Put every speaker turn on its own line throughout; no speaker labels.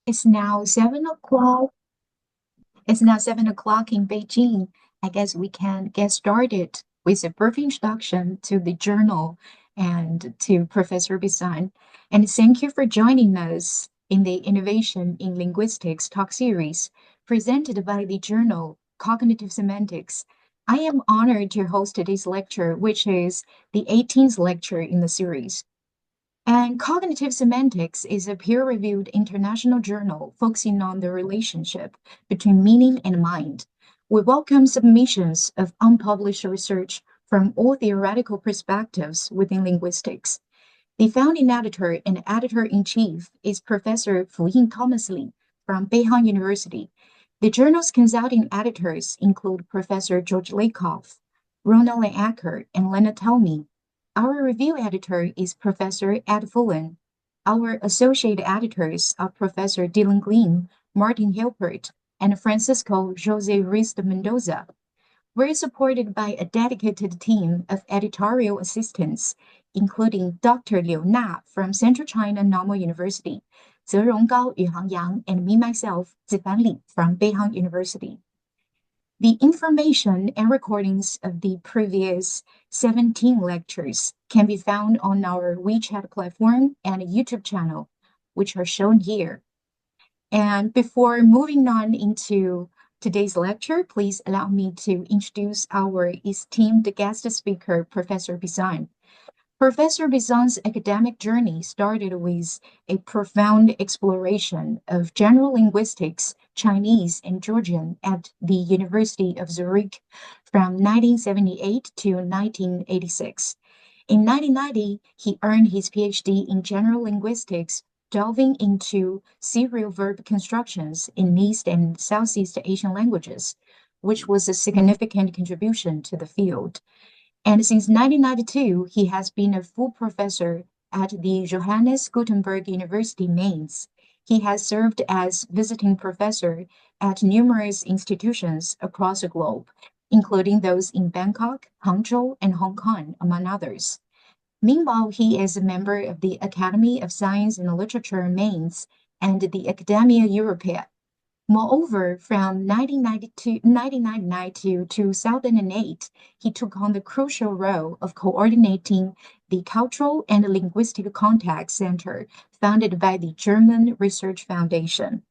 It's now 7 o'clock. It's now 7 o'clock in Beijing. I guess we can get started with a brief introduction to the journal and to Professor Bisang. And thank you for joining us in the Innovation in Linguistics talk series presented by the journal Cognitive Semantics. I am honored to host today's lecture, which is the 18th lecture in the series. And Cognitive Semantics is a peer-reviewed international journal focusing on the relationship between meaning and mind. We welcome submissions of unpublished research from all theoretical perspectives within linguistics. The founding editor and editor-in-chief is Professor Fuyin from Beihang University. The journal's consulting editors include Professor George Lakoff, Ronald Acker, and Lena Tomey. Our review editor is Professor Ed Fuyin. Our associate editors are Professor Dylan Gleam, Martin Hilpert, and Francisco Jose Ruiz de Mendoza. We're supported by a dedicated team of editorial assistants, including Dr. Liu Na from Central China Normal University, Zerong Gao Yuhang Yang, and me myself, Zifan Li from Beihang University. The information and recordings of the previous 17 lectures can be found on our WeChat platform and YouTube channel, which are shown here. And before moving on into today's lecture, please allow me to introduce our esteemed guest speaker, Professor Bisang. Professor Bisang's academic journey started with a profound exploration of general linguistics, Chinese and Georgian at the University of Zurich from 1978 to 1986. In 1990, he earned his PhD in general linguistics, delving into serial verb constructions in East and Southeast Asian languages, which was a significant contribution to the field. And since 1992, he has been a full professor at the Johannes Gutenberg University, Mainz. He has served as visiting professor at numerous institutions across the globe, including those in Bangkok, Hangzhou, and Hong Kong, among others. Meanwhile, he is a member of the Academy of Science and Literature, Mainz, and the Academia Europaea. Moreover, from 1999 to 2008, he took on the crucial role of coordinating the Cultural and Linguistic Contact Center founded by the German Research Foundation.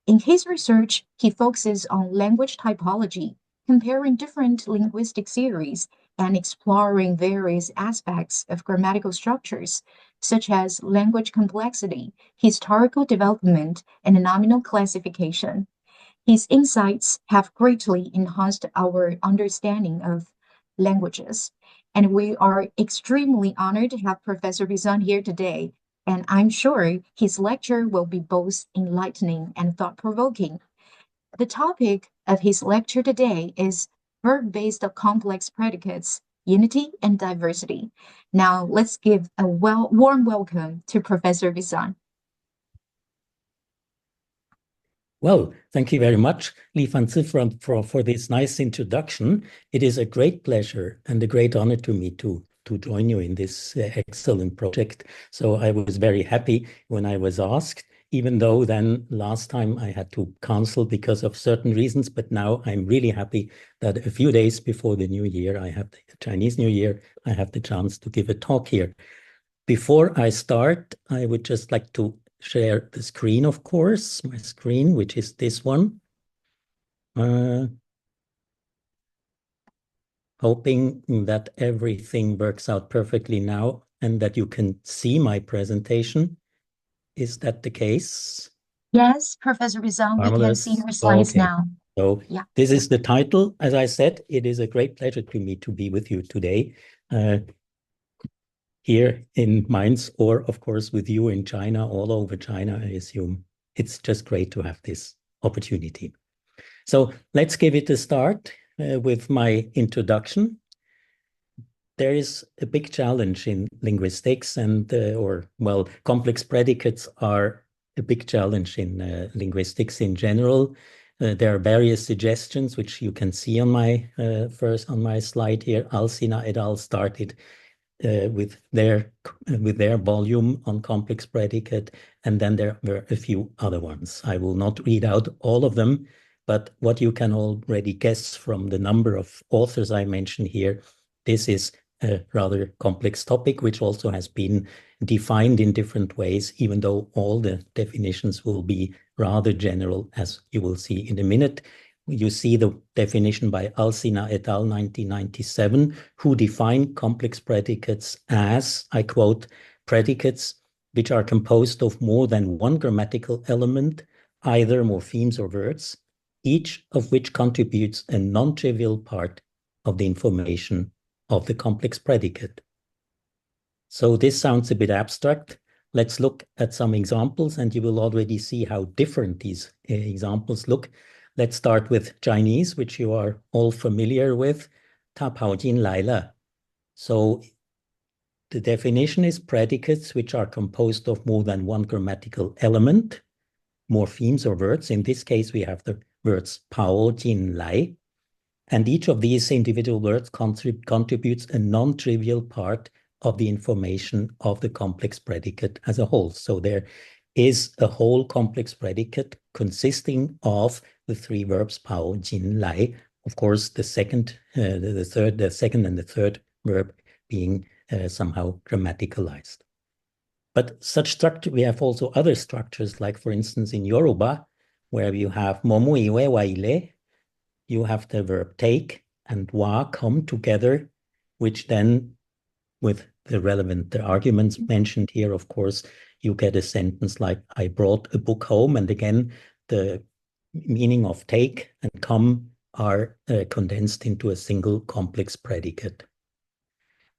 In his research, he focuses on language typology, comparing different linguistic theories and exploring various aspects of grammatical structures, such as language complexity, historical development, and nominal classification. His insights have greatly enhanced our understanding of languages, and we are extremely honored to have Professor Bisang here today, and I'm sure his lecture will be both enlightening and thought-provoking. The topic of his lecture today is verb-based complex predicates, unity and diversity. Now, let's give a warm welcome to Professor Bisang.
Well, thank you very much, Li Fanzi, for this nice introduction. It is a great pleasure and a great honor to me to join you in this excellent project. So I was very happy when I was asked, even though then last time I had to cancel because of certain reasons, but now I'm really happy that a few days before the New Year, I have the Chinese New Year, I have the chance to give a talk here. Before I start, I would just like to share the screen, of course, my screen, which is this one. Hoping that everything works out perfectly now and that you can see my presentation. Is that the case?
Yes, Professor Bisang, we can see your slides now.
So this is the title. As I said, it is a great pleasure to me to be with you today. Here in Mainz, or of course with you in China, all over China, I assume. It's just great to have this opportunity. So let's give it a start with my introduction. There is a big challenge in linguistics and, complex predicates are a big challenge in linguistics in general. There are various suggestions, which you can see on my slide here. Alsina et al. Started with their volume on complex predicate, and then there were a few other ones. I will not read out all of them, but what you can already guess from the number of authors I mentioned here, this is a rather complex topic, which also has been defined in different ways, even though all the definitions will be rather general, as you will see in a minute. You see the definition by Alsina et al. 1997, who defined complex predicates as, I quote, predicates which are composed of more than one grammatical element, either morphemes or words, each of which contributes a non-trivial part of the information of the complex predicate. So this sounds a bit abstract. Let's look at some examples, and you will already see how different these examples look. Let's start with Chinese, which you are all familiar with. 他跑进来了. So the definition is predicates which are composed of more than one grammatical element, morphemes or words. In this case, we have the words 跑进来. And each of these individual words contributes a non-trivial part of the information of the complex predicate as a whole. So there is a whole complex predicate consisting of the three verbs 跑进来. Of course, the second and the third verb being somehow grammaticalized. But such structure, we have also other structures, like for instance in Yoruba, where you have momu iwe wa ile, you have the verb take and wa come together, which then, with the relevant arguments mentioned here, of course, you get a sentence like, I brought a book home. And again, the meaning of take and come are condensed into a single complex predicate.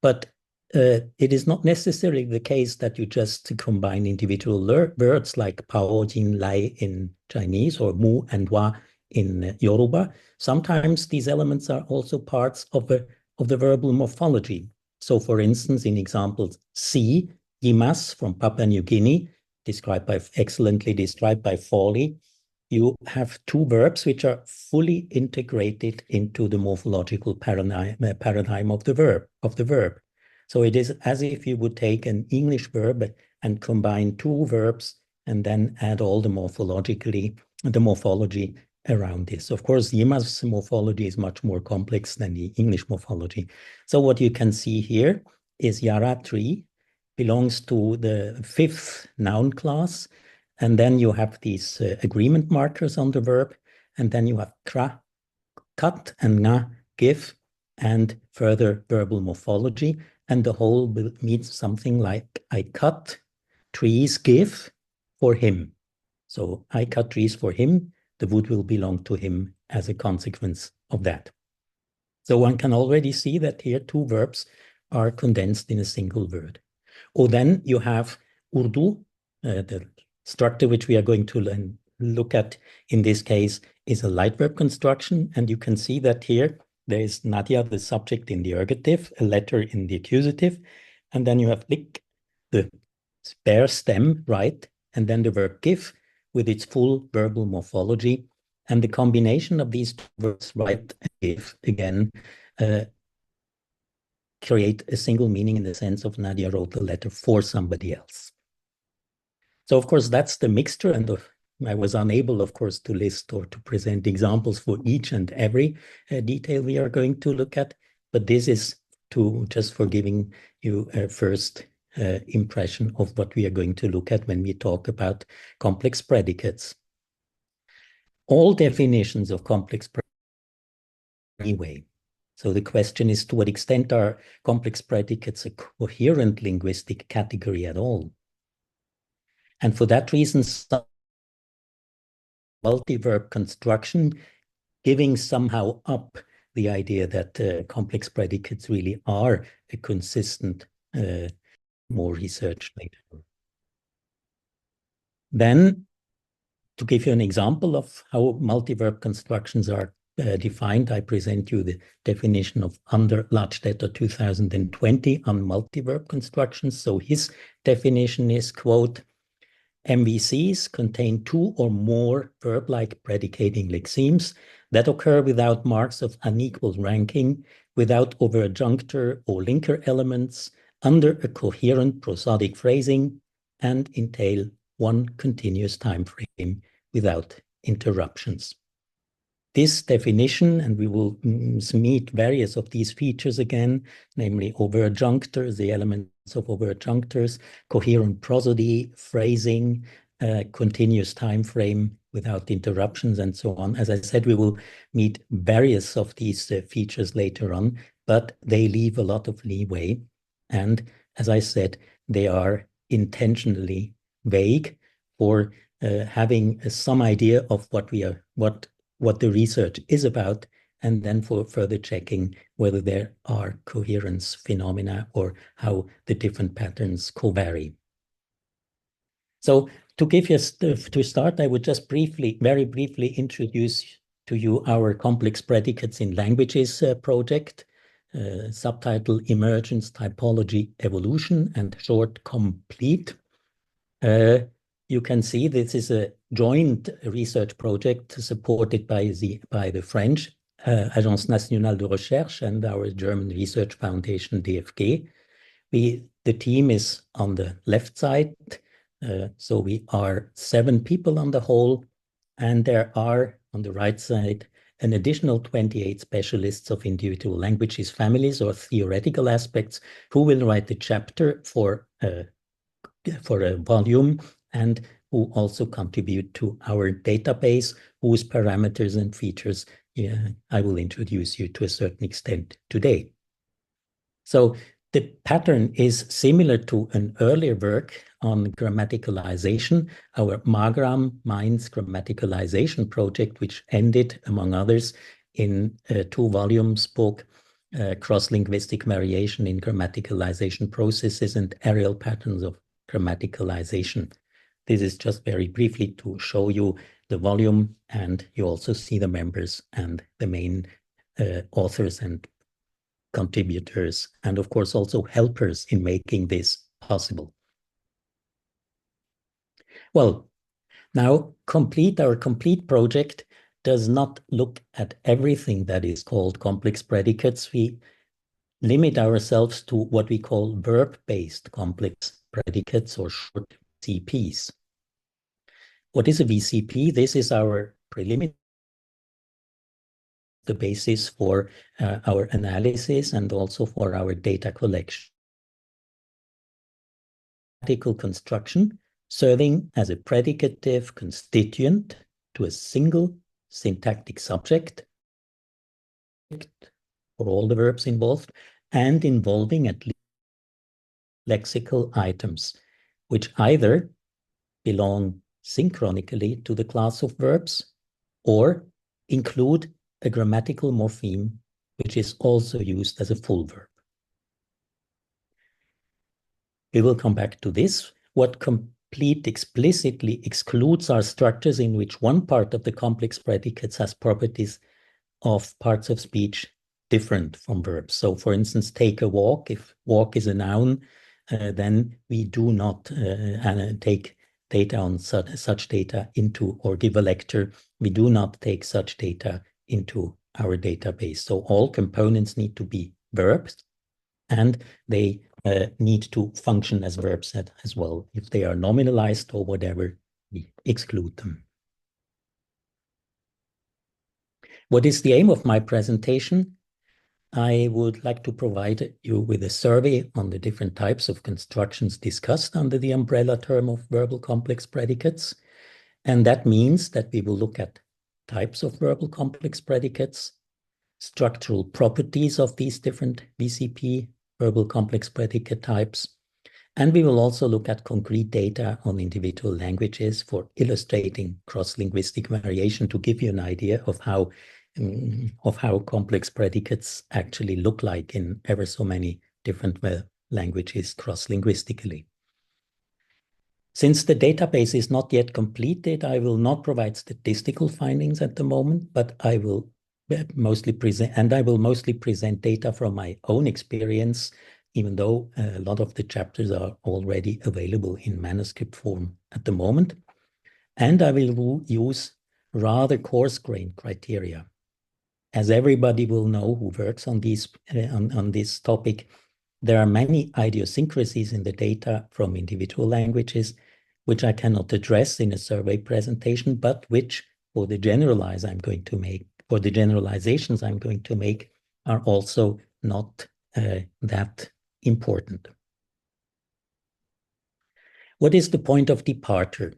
But it is not necessarily the case that you just combine individual words like pao, jin, lai in Chinese or mu and wa in Yoruba. Sometimes these elements are also parts of the verbal morphology. So for instance, in examples C, yimas from Papua New Guinea, excellently described by Fawley, you have two verbs which are fully integrated into the morphological paradigm of the verb. So it is as if you would take an English verb and combine two verbs and then add all the morphology around this. Of course, Yima's morphology is much more complex than the English morphology. So what you can see here is Yara tree belongs to the fifth noun class. And then you have these agreement markers on the verb. And then you have kra, cut, and nga, give, and further verbal morphology. And the whole means something like, I cut trees, give for him. So I cut trees for him. The wood will belong to him as a consequence of that. So one can already see that here two verbs are condensed in a single word. Or then you have Urdu, the structure which we are going to look at in this case is a light verb construction. And you can see that here there is Nadia, the subject in the ergative, a letter in the accusative. And then you have lik, the bare stem, right? And then the verb give with its full verbal morphology. And the combination of these two words, right and give, again, create a single meaning in the sense of Nadia wrote the letter for somebody else. So, of course, that's the mixture. And I was unable, of course, to list or to present examples for each and every detail we are going to look at. But this is just for giving you a first impression of what we are going to look at when we talk about complex predicates. All definitions of complex predicates anyway. So the question is, to what extent are complex predicates a coherent linguistic category at all? And for that reason, multi-verb construction, giving somehow up the idea that complex predicates really are a consistent, more research later. Then, to give you an example of how multi-verb constructions are defined, I present you the definition of under Ladstätter 2020 on multi-verb constructions. So his definition is, quote, MVCs contain two or more verb-like predicating lexemes that occur without marks of unequal ranking, without overadjunctor or linker elements, under a coherent prosodic phrasing and entail one continuous time frame without interruptions. This definition, and we will meet various of these features again, namely overt junctors, the elements of overt junctors, coherent prosody, phrasing, continuous time frame without interruptions, and so on. As I said, we will meet various of these features later on, but they leave a lot of leeway. And as I said, they are intentionally vague for having some idea of what the research is about, and then for further checking whether there are coherence phenomena or how the different patterns co-vary. So to give you to start, I would just very briefly introduce to you our complex predicates in languages project, subtitle Emergence, Typology, Evolution, and short complete. You can see this is a joint research project supported by the French Agence Nationale de Recherche and our German research foundation, DFG. The team is on the left side, so we are 7 people on the whole, and there are on the right side an additional 28 specialists of individual languages, families, or theoretical aspects who will write the chapter for a volume and who also contribute to our database, whose parameters and features I will introduce you to a certain extent today. So the pattern is similar to an earlier work on grammaticalization, our MAGRAM, Minds Grammaticalization project, which ended, among others, in a 2-volumes book, Cross-Linguistic Variation in Grammaticalization Processes and Areal Patterns of Grammaticalization. This is just very briefly to show you the volume, and you also see the members and the main authors and contributors, and of course also helpers in making this possible. Well, now our complete project does not look at everything that is called complex predicates. We limit ourselves to what we call verb-based complex predicates, or short VCPs. What is a VCP? This is our preliminary, the basis for our analysis and also for our data collection. Grammatical construction serving as a predicative constituent to a single syntactic subject for all the verbs involved, and involving at least lexical items, which either belong synchronically to the class of verbs or include a grammatical morpheme, which is also used as a full verb. We will come back to this. What complete explicitly excludes are structures in which one part of the complex predicates has properties of parts of speech different from verbs. So for instance, take a walk. If walk is a noun, then we do not take data on such data into, or give a lecture. We do not take such data into our database. So all components need to be verbs, and they need to function as verbs as well. If they are nominalized or whatever, we exclude them. What is the aim of my presentation? I would like to provide you with a survey on the different types of constructions discussed under the umbrella term of verbal complex predicates. And that means that we will look at types of verbal complex predicates, structural properties of these different VCP, verbal complex predicate types, and we will also look at concrete data on individual languages for illustrating cross-linguistic variation, to give you an idea of how complex predicates actually look like in ever so many different languages cross-linguistically. Since the database is not yet completed, I will not provide statistical findings at the moment, but I will mostly present data from my own experience, even though a lot of the chapters are already available in manuscript form at the moment. And I will use rather coarse-grained criteria. As everybody will know who works on this topic, there are many idiosyncrasies in the data from individual languages, which I cannot address in a survey presentation, but which for the generalizations I'm going to make are also not that important. What is the point of departure?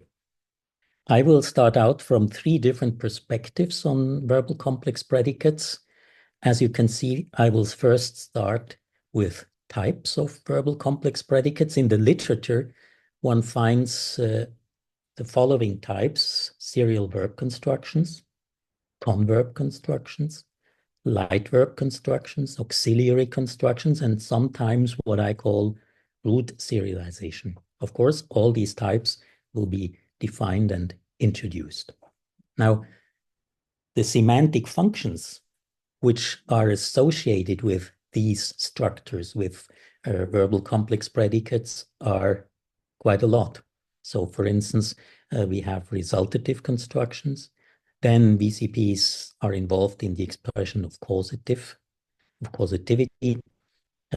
I will start out from 3 different perspectives on verbal complex predicates. As you can see, I will first start with types of verbal complex predicates. In the literature, one finds the following types: serial verb constructions, converb constructions, light verb constructions, auxiliary constructions, and sometimes what I call root serialization. Of course, all these types will be defined and introduced. Now, the semantic functions which are associated with these structures, with verbal complex predicates, are quite a lot. So, for instance, we have resultative constructions. Then VCPs are involved in the expression of causativity.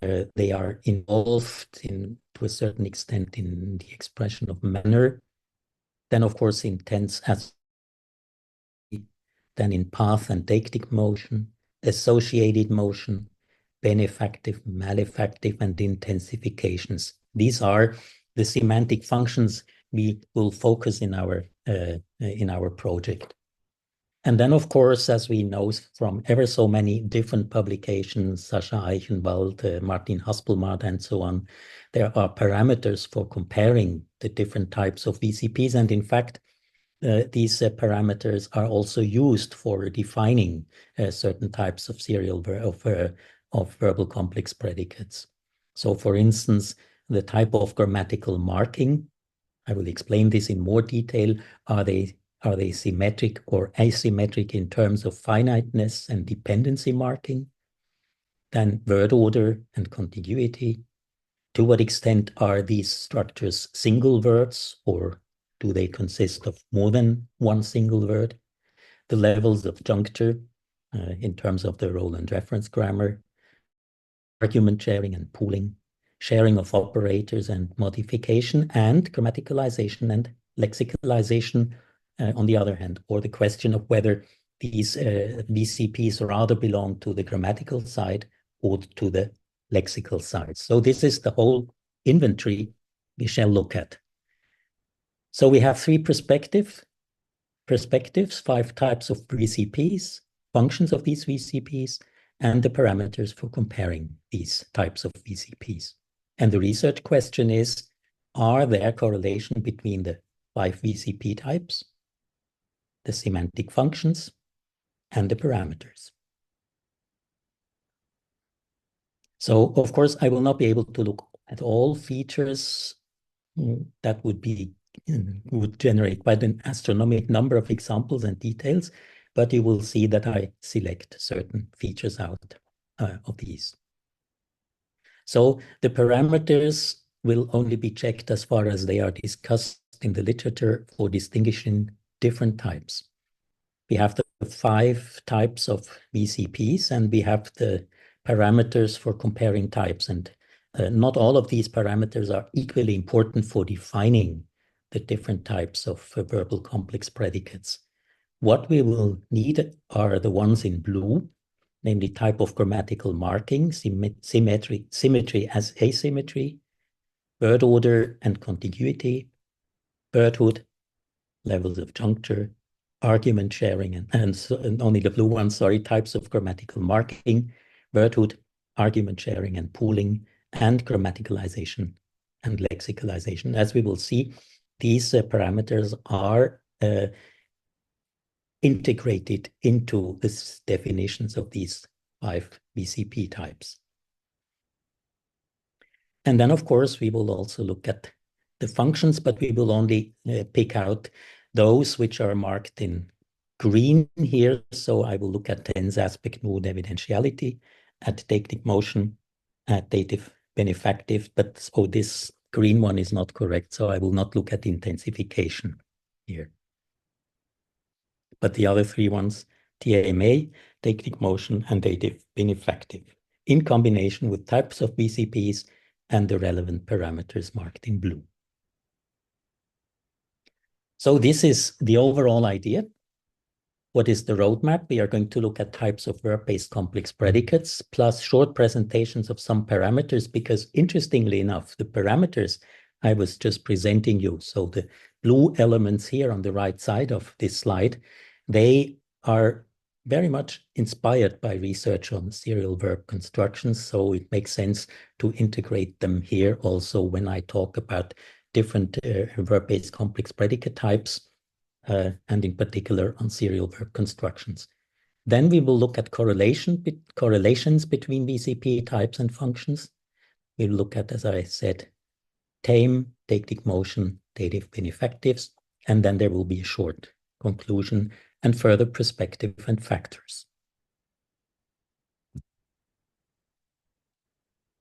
They are involved to a certain extent in the expression of manner. Then, of course, in tense, then in path and deictic motion, associated motion, benefactive, malefactive, and intensifications. These are the semantic functions we will focus in our project. And then, of course, as we know from ever so many different publications, Sascha Eichenwald, Martin Haspelmath, and so on, there are parameters for comparing the different types of VCPs. And in fact, these parameters are also used for defining certain types of of verbal complex predicates. So, for instance, the type of grammatical marking, I will explain this in more detail. Are they symmetric or asymmetric in terms of finiteness and dependency marking? Then word order and contiguity. To what extent are these structures single words, or do they consist of more than one single word? The levels of juncture in terms of the role and reference grammar, argument sharing and pooling, sharing of operators and modification, and grammaticalization and lexicalization on the other hand, or the question of whether these VCPs rather belong to the grammatical side or to the lexical side. So this is the whole inventory we shall look at. So we have 3 perspectives, 5 types of VCPs, functions of these VCPs, and the parameters for comparing these types of VCPs. And the research question is, are there correlation between the 5 VCP types, the semantic functions, and the parameters? So, of course, I will not be able to look at all features. That would generate quite an astronomical number of examples and details, but you will see that I select certain features out of these. So the parameters will only be checked as far as they are discussed in the literature for distinguishing different types. We have the 5 types of VCPs, and we have the parameters for comparing types. And not all of these parameters are equally important for defining the different types of verbal complex predicates. What we will need are the ones in blue, namely type of grammatical marking, symmetry as asymmetry, word order and contiguity, wordhood, levels of juncture, argument sharing, and only the blue ones, types of grammatical marking, wordhood, argument sharing and pooling, and grammaticalization and lexicalization. As we will see, these parameters are integrated into the definitions of these 5 VCP types. And then, of course, we will also look at the functions, but we will only pick out those which are marked in green here. So I will look at tense, aspect, mood, evidentiality, at deictic motion, at dative, benefactive, but this green one is not correct, so I will not look at intensification here. But the other 3 ones, TAMA, deictic motion, and dative, benefactive. in combination with types of BCPs and the relevant parameters marked in blue. So this is the overall idea. What is the roadmap? We are going to look at types of verb-based complex predicates plus short presentations of some parameters, because interestingly enough, the parameters I was just presenting you, so the blue elements here on the right side of this slide, they are very much inspired by research on serial verb constructions. So it makes sense to integrate them here also when I talk about different verb-based complex predicate types, and in particular on serial verb constructions. Then we will look at correlations between VCP types and functions. We'll look at, as I said, tame, deictic motion, dative benefactives, and then there will be a short conclusion and further perspective and factors.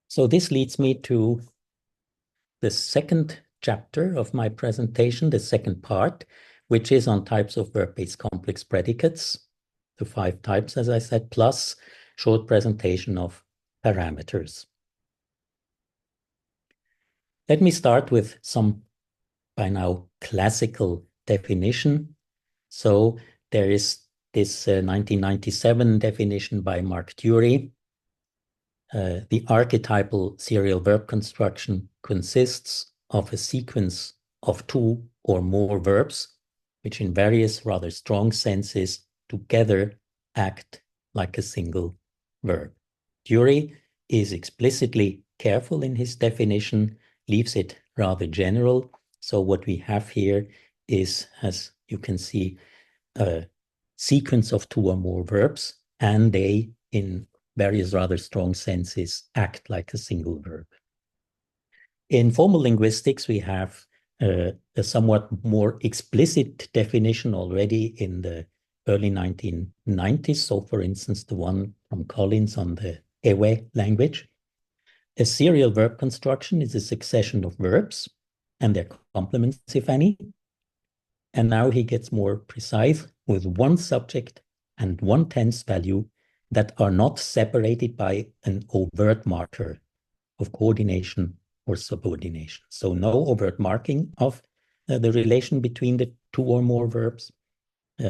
So this leads me to the second chapter of my presentation, the second part, which is on types of verb-based complex predicates, the 5 types, as I said, plus short presentation of parameters. Let me start with some, by now, classical definition. So there is this 1997 definition by Mark Dury. The archetypal serial verb construction consists of a sequence of 2 or more verbs, which in various rather strong senses together act like a single verb. Dury is explicitly careful in his definition, leaves it rather general. So what we have here is, as you can see, a sequence of 2 or more verbs, and they, in various rather strong senses, act like a single verb. In formal linguistics, we have a somewhat more explicit definition already in the early 1990s. So, for instance, the one from Collins on the Ewe language. A serial verb construction is a succession of verbs and their complements, if any. And now he gets more precise with one subject and one tense value that are not separated by an overt marker of coordination or subordination. So no overt marking of the relation between the 2 or more verbs,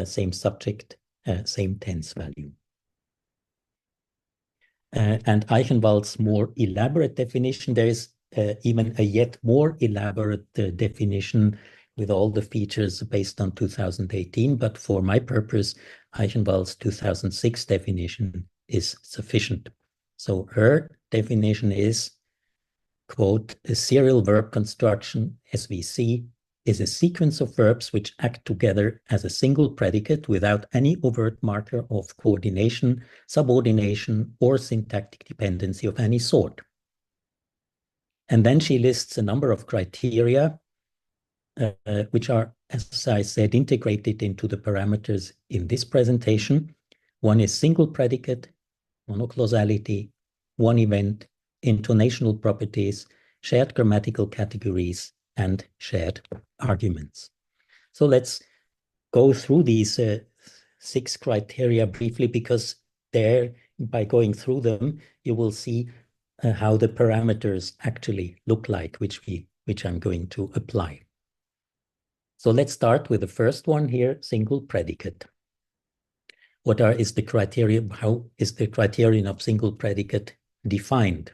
same subject, same tense value. And Eichenwald's more elaborate definition, there is even a yet more elaborate definition with all the features based on 2018. But for my purpose, Eichenwald's 2006 definition is sufficient. So her definition is, quote, a serial verb construction, SVC, is a sequence of verbs which act together as a single predicate without any overt marker of coordination, subordination, or syntactic dependency of any sort. And then she lists a number of criteria which are, as I said, integrated into the parameters in this presentation. One is single predicate, monoclausality, one event, intonational properties, shared grammatical categories, and shared arguments. So let's go through these 6 criteria briefly, because there, by going through them, you will see how the parameters actually look like, which I'm going to apply. So let's start with the first one here, single predicate. Is the criteria? How is the criterion of single predicate defined?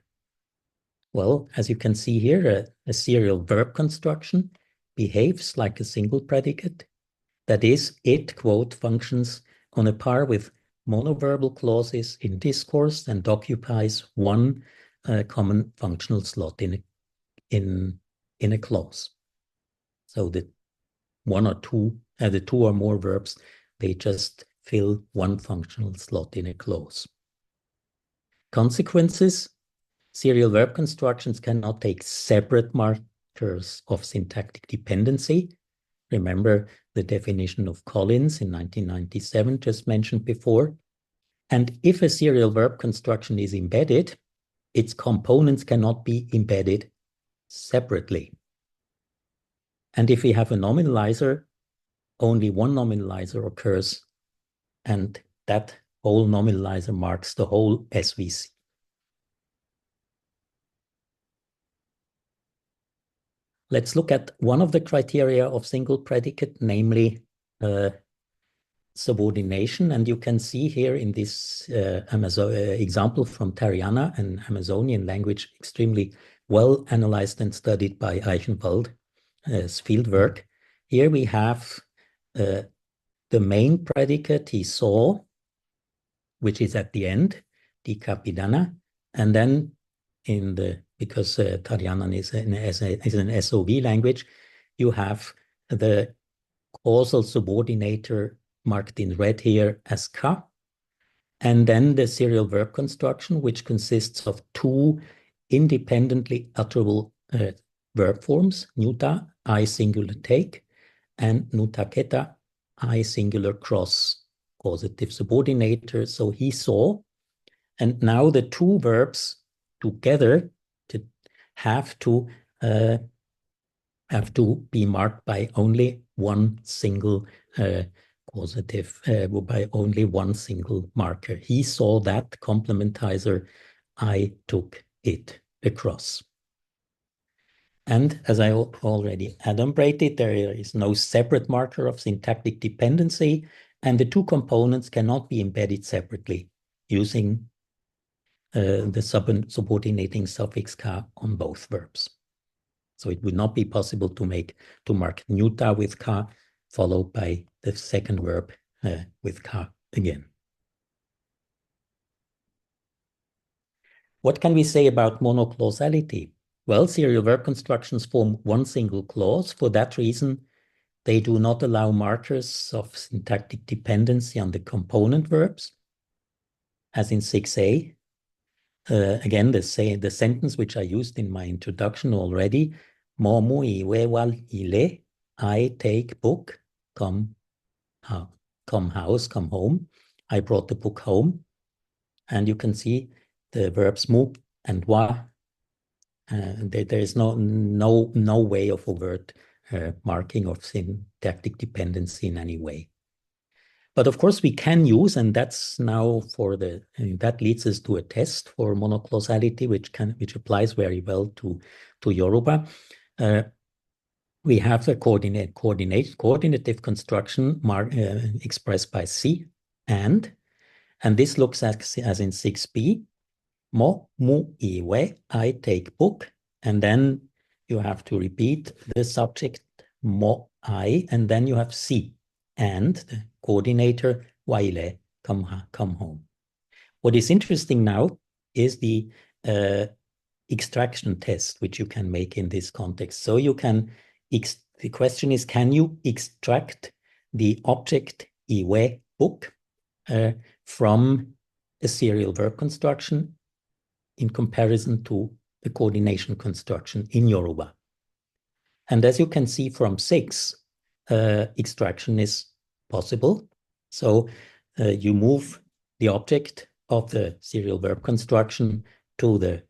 Well, as you can see here, a serial verb construction behaves like a single predicate. That is, it, quote, functions on a par with monoverbal clauses in discourse and occupies one common functional slot in a clause. So the 1 or 2, the 2 or more verbs, they just fill one functional slot in a clause. Consequences: serial verb constructions cannot take separate markers of syntactic dependency. Remember the definition of Collins in 1997, just mentioned before. And if a serial verb construction is embedded, its components cannot be embedded separately. And if we have a nominalizer, only one nominalizer occurs, and that whole nominalizer marks the whole SVC. let's look at one of the criteria of single predicate, namely subordination. And you can see here in this example from Tariana, an Amazonian language, extremely well analyzed and studied by Eichenwald as field work. Here we have the main predicate, he saw, which is at the end, di capidana, and then because Tarianan is an SOV language, you have the causal subordinator marked in red here as ka, and then the serial verb construction, which consists of two independently utterable verb forms, nuta, I singular take, and nutaketa, I singular cross causative subordinator. So he saw, and now the two verbs together have to be marked by only one single causative, by only one single marker. He saw that complementizer, I took it across. And as I already adumbrated, there is no separate marker of syntactic dependency, and the two components cannot be embedded separately using the subordinating suffix ka on both verbs. So it would not be possible to mark nuta with ka, followed by the second verb with ka again. What can we say about monoclausality? Well, serial verb constructions form one single clause. For that reason, they do not allow markers of syntactic dependency on the component verbs, as in 6a. Again, the sentence which I used in my introduction already, mo mui we wal ile, I take book, come house, come home. I brought the book home. And you can see the verbs mu and wa. There is no way of overt marking of syntactic dependency in any way. But of course we can use, and that's now that leads us to a test for monoclausality, which applies very well to Yoruba. We have a coordinative construction expressed by si, and this looks as in 6b, mo, mu, iwe, I take book, and then you have to repeat the subject, mo, I, and then you have si, and the coordinator, waile, come home. What is interesting now is the extraction test, which you can make in this context. So you can, the question is, can you extract the object iwe, book, from a serial verb construction in comparison to the coordination construction in Yoruba? And as you can see from 6, extraction is possible. So you move the object of the serial verb construction to the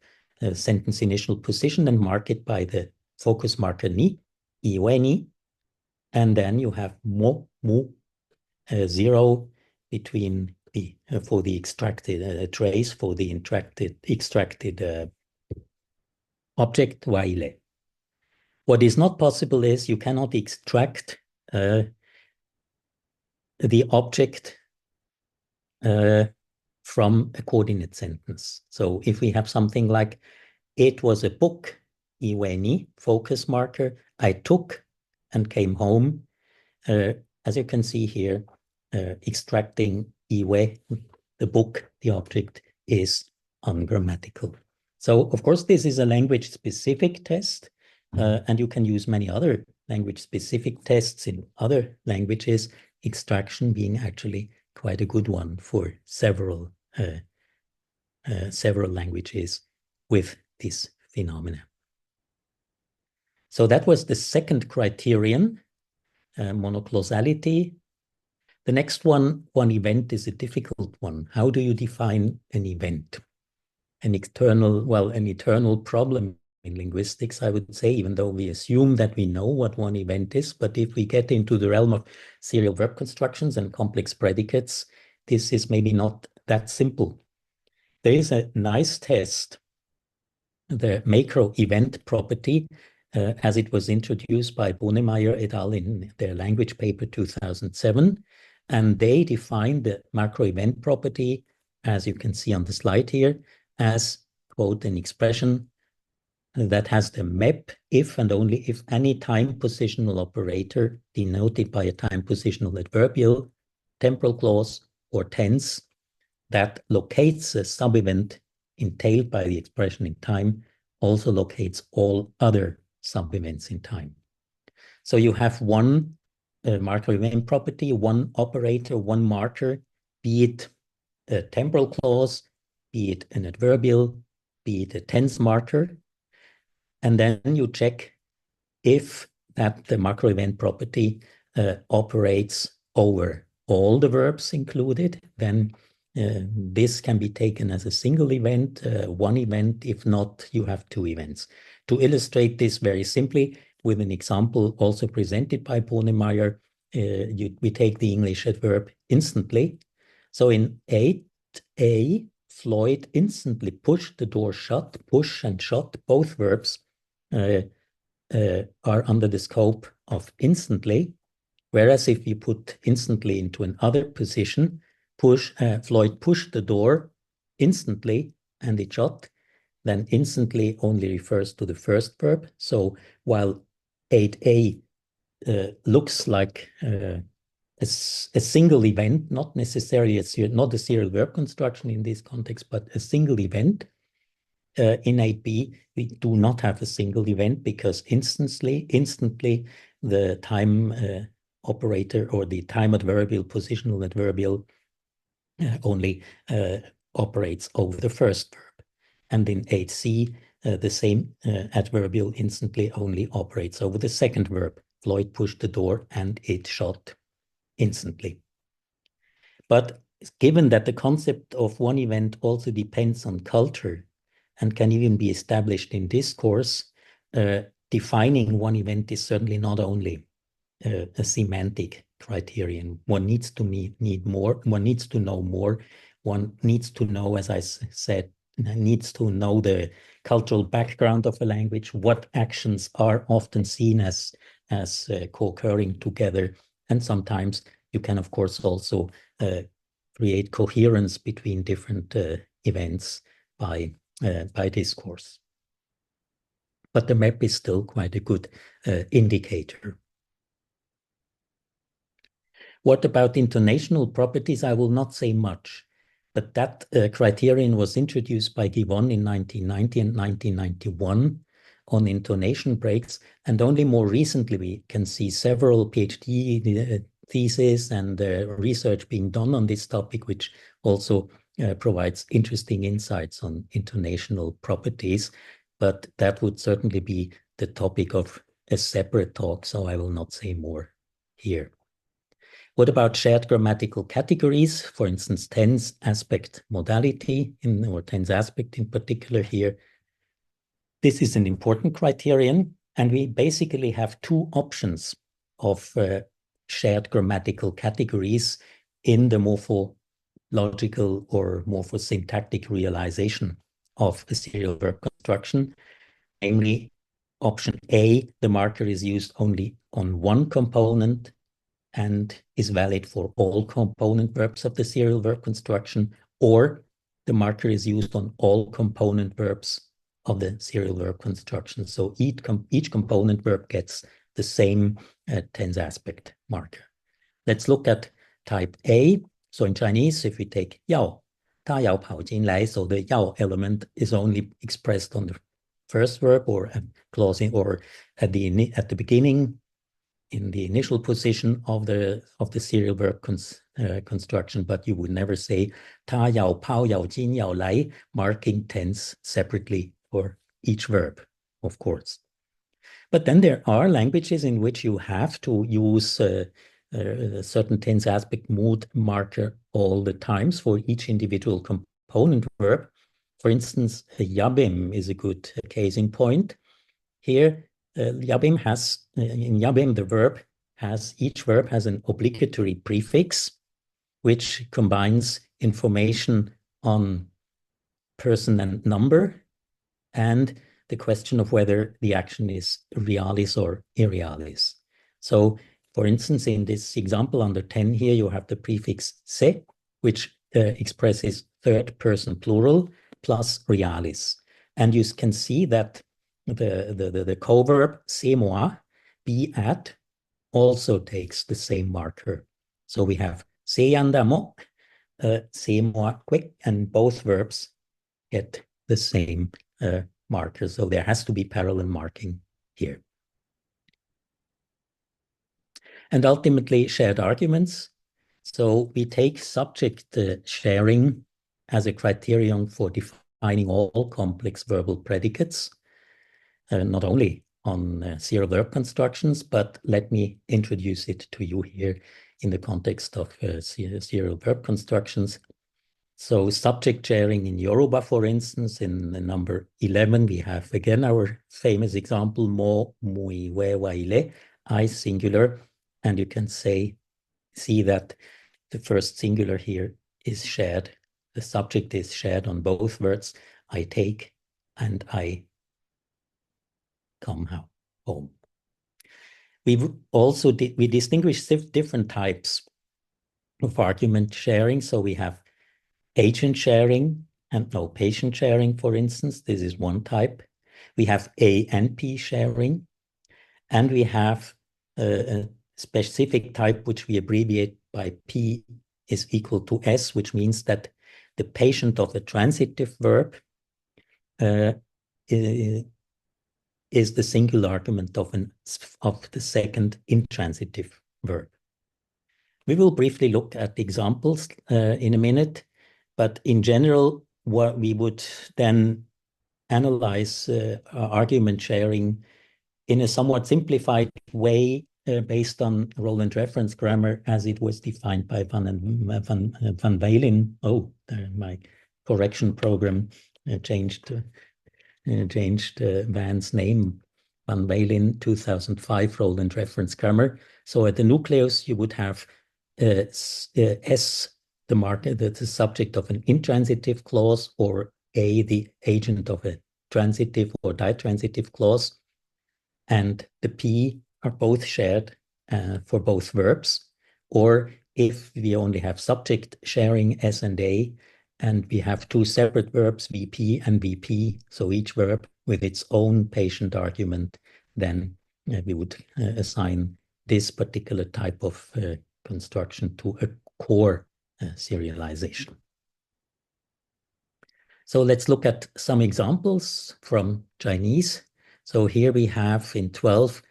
sentence initial position and mark it by the focus marker ni, iwe ni, and then you have mo, mu, 0 between for the extracted trace for the extracted object waile. What is not possible is you cannot extract the object from a coordinate sentence. So if we have something like, it was a book, iwe ni, focus marker, I took and came home. As you can see here, extracting iwe, the book, the object, is ungrammatical. So, of course, this is a language-specific test, and you can use many other language-specific tests in other languages, extraction being actually quite a good one for several languages with this phenomena. So that was the second criterion, monoclausality. The next one event, is a difficult one. How do you define an event? An eternal problem in linguistics, I would say, even though we assume that we know what one event is. But if we get into the realm of serial verb constructions and complex predicates, this is maybe not that simple. There is a nice test, the macro event property, as it was introduced by Bonemeyer et al. In their language paper 2007. And they defined the macro event property, as you can see on the slide here, as, quote, an expression that has the map if and only if any time positional operator denoted by a time positional adverbial, temporal clause, or tense that locates a sub-event entailed by the expression in time also locates all other sub-events in time. So you have one marker event property, one operator, one marker, be it a temporal clause, be it an adverbial, be it a tense marker, and then you check if the macro event property operates over all the verbs included, then this can be taken as a single event, one event. If not, you have two events. To illustrate this very simply, with an example also presented by Bonemeyer, we take the English adverb instantly. So in 8a, Floyd instantly pushed the door shut. Push and shut, both verbs are under the scope of instantly. Whereas if you put instantly into another position, Floyd pushed the door instantly and it shut, then instantly only refers to the first verb. So while 8a looks like a single event, not necessarily not a serial verb construction in this context, but a single event, in 8b, we do not have a single event because instantly the time operator or the time adverbial, positional adverbial only operates over the first verb. And in 8c, the same adverbial instantly only operates over the second verb. Floyd pushed the door and it shut instantly. But given that the concept of one event also depends on culture and can even be established in discourse, defining one event is certainly not only a semantic criterion. One needs to need more. One needs to know more. One needs to know, as I said, needs to know the cultural background of a language, what actions are often seen as co-occurring together. And sometimes you can, of course, also create coherence between different events by discourse. But the map is still quite a good indicator. What about intonational properties? I will not say much, but that criterion was introduced by Givon in 1990 and 1991 on intonation breaks, and only more recently we can see several PhD theses and research being done on this topic, which also provides interesting insights on intonational properties, but that would certainly be the topic of a separate talk, so I will not say more here. What about shared grammatical categories? For instance, tense, aspect, modality, or tense aspect in particular here. This is an important criterion, and we basically have two options of shared grammatical categories in the morphological or morphosyntactic realization of a serial verb construction. Namely, option A, the marker is used only on one component and is valid for all component verbs of the serial verb construction, or the marker is used on all component verbs of the serial verb construction. So each component verb gets the same tense aspect marker. Let's look at type A. So in Chinese, if we take yao, 他要跑进来, so the yao element is only expressed on the first verb or clause or at the beginning, in the initial position of the serial verb construction, but you would never say 他要跑要进要来, marking tense separately for each verb, of course. But then there are languages in which you have to use a certain tense aspect mood marker all the times for each individual component verb. For instance, yabim is a good case in point. Here, yabim in yabim, each verb has an obligatory prefix, which combines information on person and number, and the question of whether the action is realis or irrealis. So, for instance, in this example under 10 here, you have the prefix se, which expresses third person plural plus realis. And you can see that the co-verb c'est moi, be at, also takes the same marker. So we have c'est andamo, c'est moi quick, and both verbs get the same marker. So there has to be parallel marking here. And ultimately, shared arguments. So we take subject sharing as a criterion for defining all complex verbal predicates, not only on serial verb constructions, but let me introduce it to you here in the context of serial verb constructions. So subject sharing in Yoruba, for instance, in the number 11, we have again our famous example, mo, mui, we, wa, ile, I singular, and you can see that the first singular here is shared. The subject is shared on both words, I take and I come home. We also we distinguish different types of argument sharing. So we have agent sharing and no patient sharing, for instance. This is one type. We have ANP sharing, and we have a specific type which we abbreviate by P is equal to S, which means that the patient of the transitive verb is the singular argument of the second intransitive verb. We will briefly look at examples in a minute, but in general, what we would then analyze argument sharing in a somewhat simplified way based on role and reference grammar as it was defined by Van Weylen. Oh, my correction program changed Van's name. Van Weylen, 2005, role and reference grammar. So at the nucleus, you would have S, the marker, the subject of an intransitive clause, or A, the agent of a transitive or ditransitive clause. And the P are both shared for both verbs. Or if we only have subject sharing S and A, and we have two separate verbs, VP and VP, so each verb with its own patient argument, then we would assign this particular type of construction to a core serialization. So let's look at some examples from Chinese. So here we have in 12,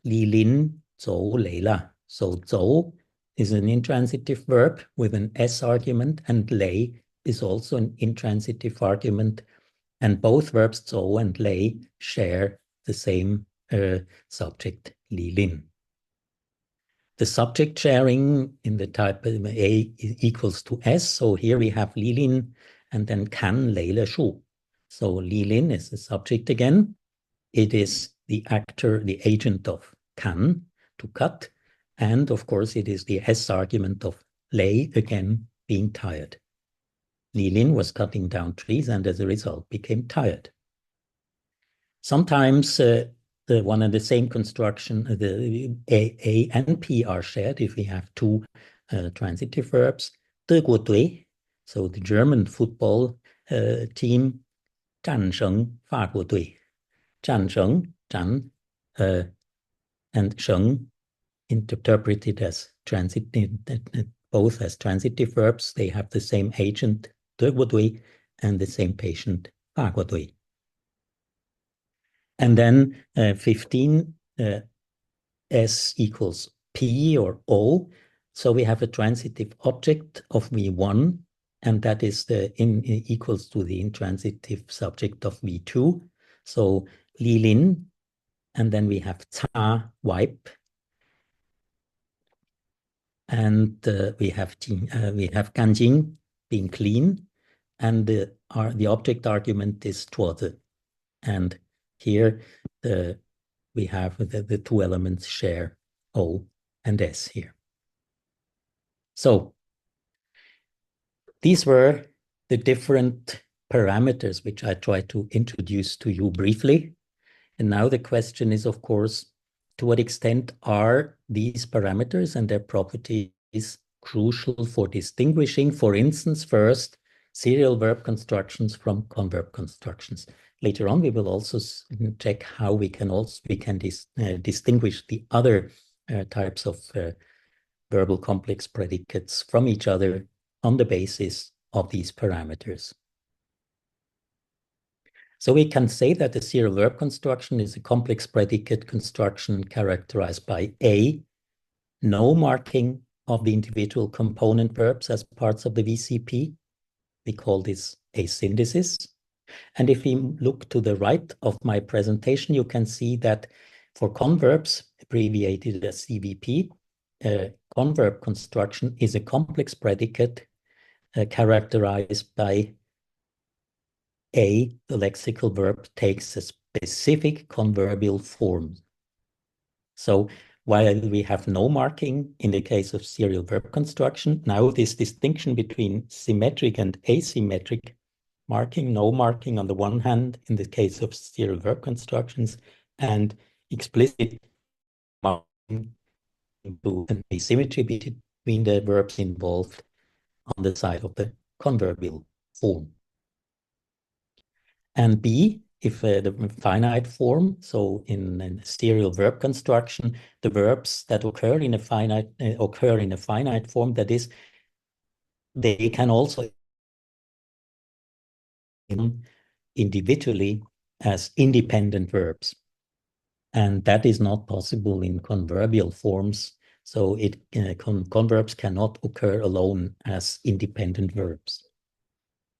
Li Lin Zhou Lei La. So Zhou is an intransitive verb with an S argument, and Lei is also an intransitive argument. And both verbs Zhou and Lei share the same subject, Li Lin. The subject sharing in the type A equals to S. So here we have Li Lin and then kan Lei Le Shu. So Li Lin is the subject again. It is the actor, the agent of kan, to cut. And of course, it is the S argument of Lei, again, being tired. Li Lin was cutting down trees and as a result became tired. Sometimes the one and the same construction, the A and P are shared if we have two transitive verbs. 德国队, so the German football team, 战胜法国队. 战胜, 战, and 胜 interpreted as transitive, both as transitive verbs. They have the same agent, 德国队, and the same patient, 法国队. And then 15, S equals P or O. So we have a transitive object of V1, and that is equals to the intransitive subject of V2. So Li Lin, and then we have Ta, wipe. And we have Ganjing, being clean. And the object argument is tuozi. And here we have the two elements share O and S here. So these were the different parameters, which I try to introduce to you briefly. And now the question is, of course, to what extent are these parameters and their properties crucial for distinguishing, for instance, first, serial verb constructions from converb constructions. Later on, we will also check how we can distinguish the other types of verbal complex predicates from each other on the basis of these parameters. So we can say that the serial verb construction is a complex predicate construction characterized by A, no marking of the individual component verbs as parts of the VCP. We call this asynthesis. And if we look to the right of my presentation, you can see that for converbs, abbreviated as CVP, converb construction is a complex predicate characterized by A, the lexical verb takes a specific converbial form. So while we have no marking in the case of serial verb construction, now this distinction between symmetric and asymmetric marking, no marking on the one hand in the case of serial verb constructions, and explicit marking to an asymmetry between the verbs involved on the side of the converbial form. And B, if the finite form, so in a serial verb construction, the verbs that occur in a finite form, that is, they can also individually as independent verbs. And that is not possible in converbial forms. So converbs cannot occur alone as independent verbs.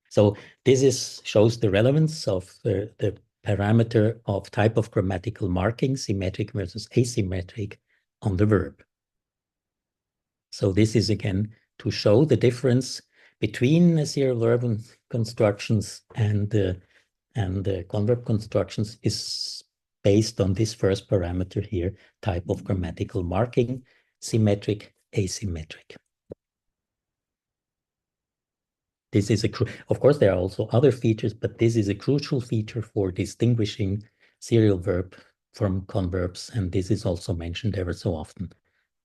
So this shows the relevance of the parameter of type of grammatical marking, symmetric versus asymmetric, on the verb. So this is again to show the difference between serial verb constructions and the converb constructions is based on this first parameter here, type of grammatical marking, symmetric, asymmetric. This is of course, there are also other features, but this is a crucial feature for distinguishing serial verb from converbs, and this is also mentioned ever so often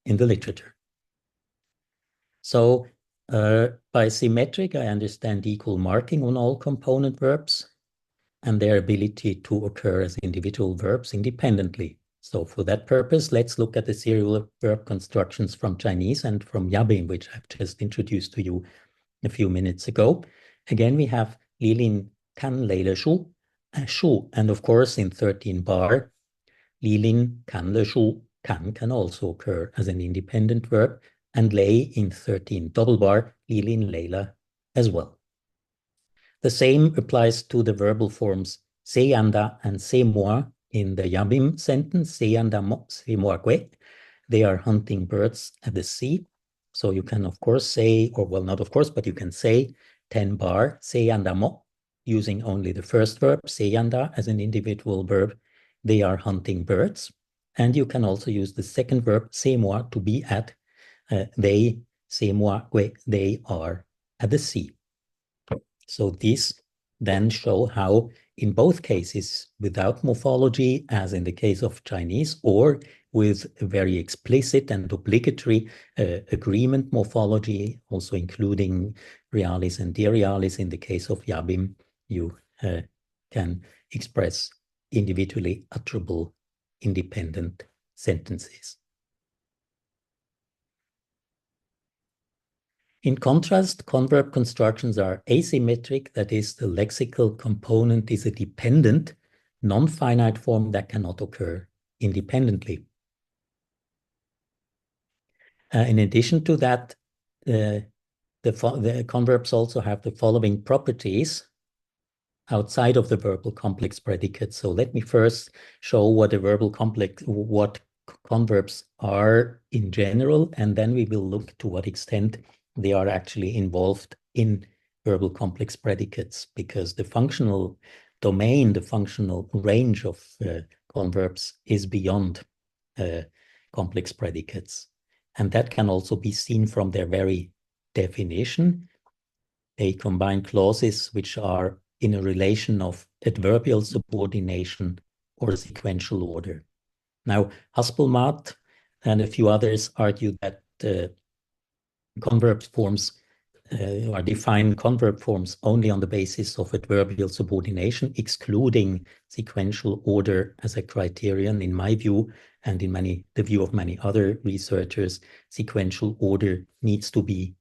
in the literature. So by symmetric, I understand equal marking on all component verbs and their ability to occur as individual verbs independently. So for that purpose, let's look at the serial verb constructions from Chinese and from Yabin, which I've just introduced to you a few minutes ago. Again, we have Lilin kan lei le shu, shu, and of course in 13 bar, Lilin kan le shu, can also occur as an independent verb, and lei in 13 double bar, Lilin leila as well. The same applies to the verbal forms seyanda and semoa in the Yabim sentence, seyanda mo, semoa gue. They are hunting birds at the sea. So you can, of course, say, or well, not of course, but you can say 10 bar, seyanda mo, using only the first verb, seyanda, as an individual verb. They are hunting birds. And you can also use the second verb, semoa, to be at. They, semoa, gue, they are at the sea. So these then show how, in both cases, without morphology, as in the case of Chinese, or with a very explicit and obligatory agreement morphology, also including realis and derealis in the case of Yabim, you can express individually utterable independent sentences. In contrast, converb constructions are asymmetric, that is, the lexical component is a dependent, non-finite form that cannot occur independently. In addition to that, the converbs also have the following properties outside of the verbal complex predicate. So let me first show what what converbs are in general, and then we will look to what extent they are actually involved in verbal complex predicates, because the functional domain, the functional range of converbs is beyond complex predicates. And that can also be seen from their very definition. They combine clauses which are in a relation of adverbial subordination or sequential order. Now, Haspelmath and a few others argue that converb forms or define converb forms only on the basis of adverbial subordination, excluding sequential order as a criterion. In my view, and in the view of many other researchers, sequential order needs to be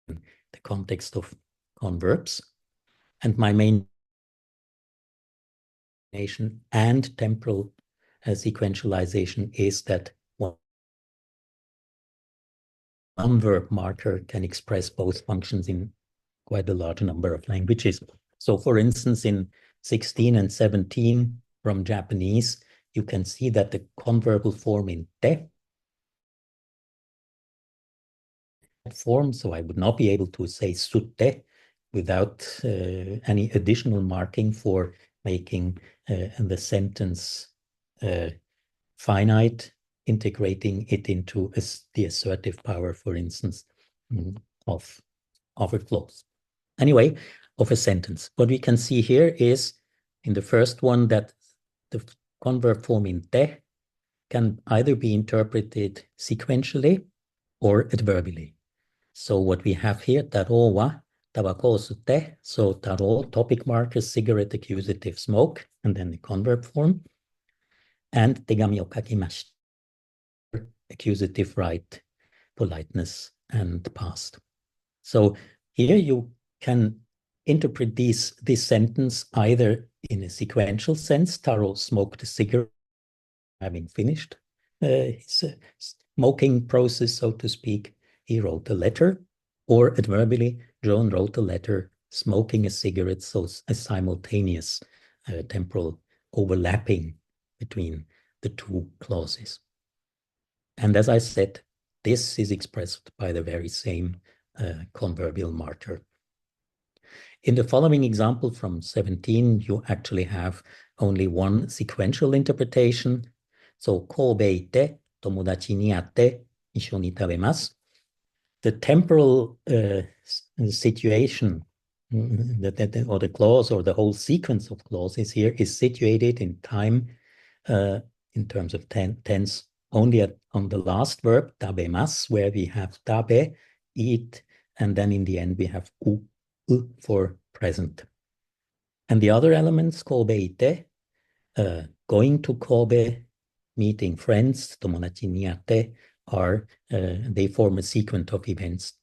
in the context of converbs. And my main and temporal sequentialization is that one verb marker can express both functions in quite a large number of languages. So for instance, in 16 and 17 from Japanese, you can see that the converbal form in te form, so I would not be able to say sutte without any additional marking for making the sentence finite, integrating it into the assertive power, for instance, of a clause. Anyway, of a sentence. What we can see here is in the first one that the converb form in te can either be interpreted sequentially or adverbially. So what we have here, taro wa tabako sute, so taro, topic marker, cigarette, accusative, smoke, and then the converb form. And tegami o kakimashita, accusative, right, politeness, and past. So here you can interpret this sentence either in a sequential sense, Taro smoked a cigarette, having finished his smoking process, so to speak. He wrote a letter, or adverbially, John wrote a letter smoking a cigarette, so a simultaneous temporal overlapping between the two clauses. And as I said, this is expressed by the very same converbial marker. In the following example from 17, you actually have only one sequential interpretation. So, kobe ite tomodachi ni atte issho ni tabemasu. The temporal situation, or the clause, or the whole sequence of clauses here is situated in time in terms of tense only on the last verb, tabemasu, where we have tabe, eat, and then in the end we have u for present. And the other elements, kobe ite, going to Kobe, meeting friends, tomodachi ni atte, they form a sequence of events.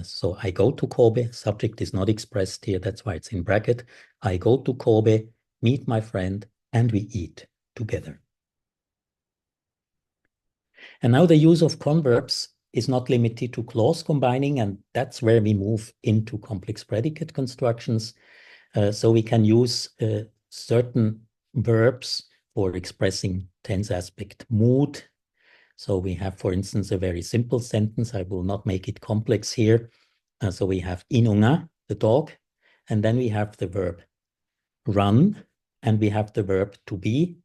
So I go to Kobe, subject is not expressed here, that's why it's in bracket. I go to Kobe, meet my friend, and we eat together. And now the use of converbs is not limited to clause combining, and that's where we move into complex predicate constructions. So we can use certain verbs for expressing tense aspect, mood. So we have, for instance, a very simple sentence. I will not make it complex here. So we have inunga, the dog, and then we have the verb run, and we have the verb to be,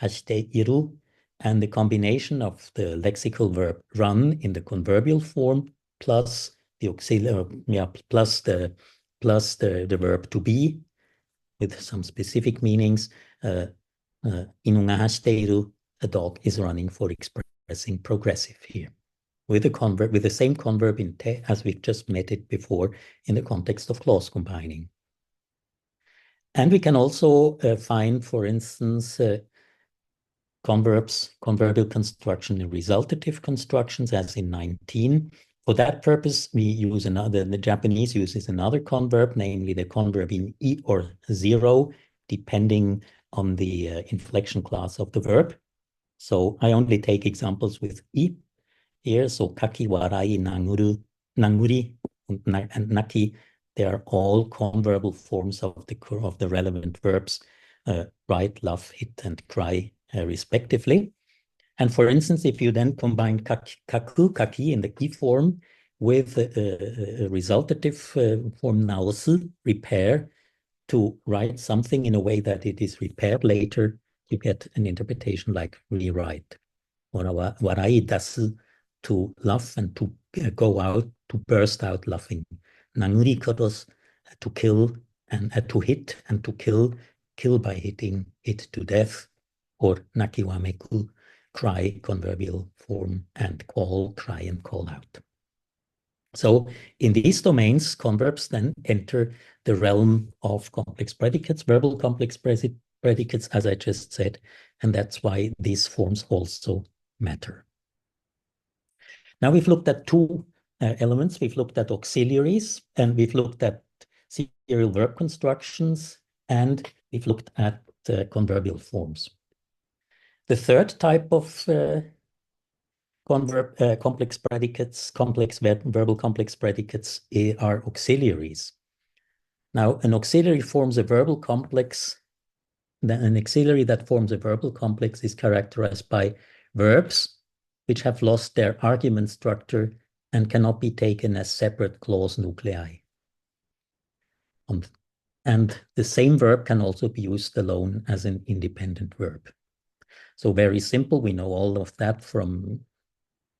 hashite iru, and the combination of the lexical verb run in the converbial form plus the auxiliary, plus the verb to be with some specific meanings. Inunga hashite iru, a dog is running, for expressing progressive here, with the same converb in te as we've just met it before in the context of clause combining. And we can also find, for instance, converbial construction and resultative constructions, as in 19. For that purpose, we use the Japanese uses another converb, namely the converb in I or 0, depending on the inflection class of the verb. So I only take examples with I here. So kaki, warai, nanguru, nanguri, and naki, they are all converbal forms of the relevant verbs, write, laugh, hit, and cry, respectively. And for instance, if you then combine kaku, kaki in the I form with a resultative form naosu, repair, to write something in a way that it is repaired later, you get an interpretation like rewrite. Warai dasu, to laugh and to go out, to burst out laughing. Nanguri kodos, to kill, and to hit and to kill by hitting it to death, or nakiwameku, cry, converbial form, and call, cry and call out. So in these domains, converbs then enter the realm of complex predicates, verbal complex predicates, as I just said, and that's why these forms also matter. Now we've looked at two elements. We've looked at auxiliaries, and we've looked at serial verb constructions, and we've looked at converbial forms. The third type of complex predicates, verbal complex predicates are auxiliaries. Now, an auxiliary forms a verbal complex. An auxiliary that forms a verbal complex is characterized by verbs which have lost their argument structure and cannot be taken as separate clause nuclei. And the same verb can also be used alone as an independent verb. So very simple, we know all of that from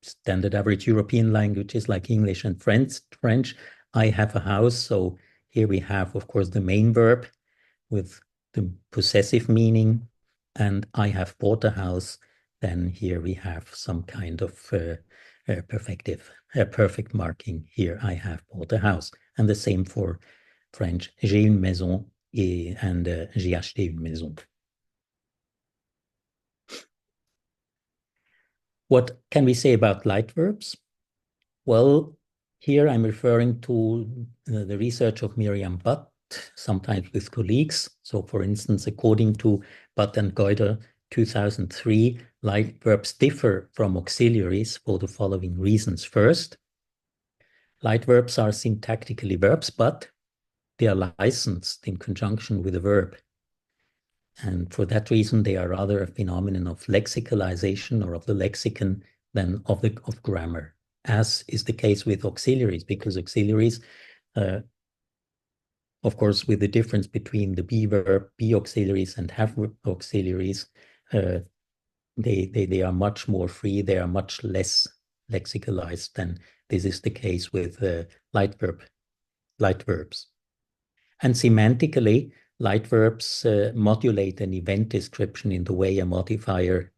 standard average European languages like English and French. I have a house, so here we have, of course, the main verb with the possessive meaning, and I have bought a house, then here we have some kind of perfect marking. Here I have bought a house. And the same for French, j'ai une maison and j'ai acheté une maison. What can we say about light verbs? Well, here I'm referring to the research of Miriam Butt, sometimes with colleagues. So for instance, according to Butt and Goiter, 2003, light verbs differ from auxiliaries for the following reasons. First, light verbs are syntactically verbs, but they are licensed in conjunction with a verb. And for that reason, they are rather a phenomenon of lexicalization or of the lexicon than of grammar, as is the case with auxiliaries, because auxiliaries, of course, with the difference between the be verb, be auxiliaries, and have auxiliaries, they are much more free. They are much less lexicalized than this is the case with light verbs. And semantically, light verbs modulate an event description in the way a modifier.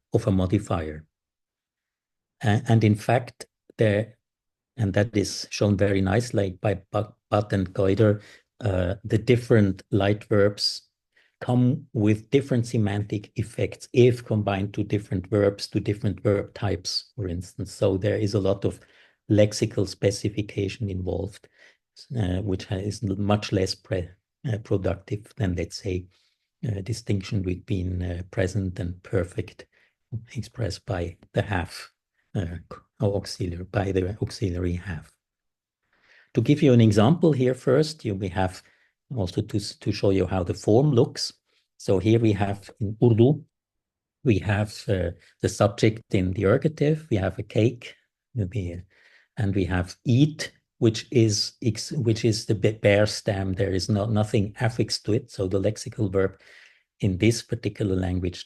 And in fact, and that is shown very nicely by Butt and Goiter, the different light verbs come with different semantic effects if combined to different verbs, to different verb types, for instance. So there is a lot of lexical specification involved, which is much less productive than, let's say, distinction between present and perfect expressed by the have auxiliary, by the auxiliary have. To give you an example here first, we have also to show you how the form looks. So here we have in Urdu, we have the subject in the ergative, we have a cake, and we have eat, which is the bare stem. There is nothing affixed to it. So the lexical verb in this particular language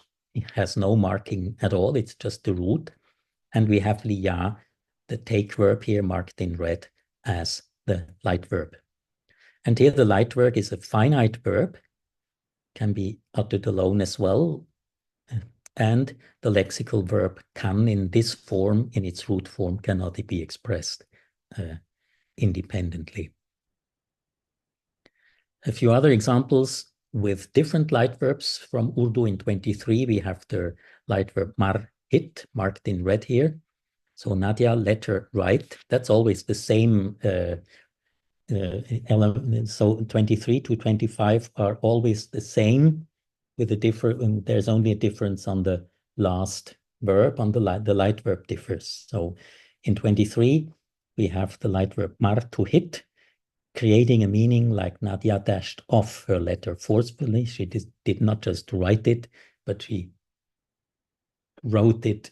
has no marking at all. It's just the root. And we have liya, the take verb here marked in red as the light verb. And here the light verb is a finite verb, can be uttered alone as well. And the lexical verb can, in this form, in its root form, cannot be expressed independently. A few other examples with different light verbs from Urdu in 23. We have the light verb mar, hit, marked in red here. So Nadia, let her write. That's always the same element. So 23 to 25 are always the same, with a different. There's only a difference on the last verb. On the light verb differs. So in 23, we have the light verb mar, to hit, creating a meaning like Nadia dashed off her letter forcefully. She did not just write it, but she wrote it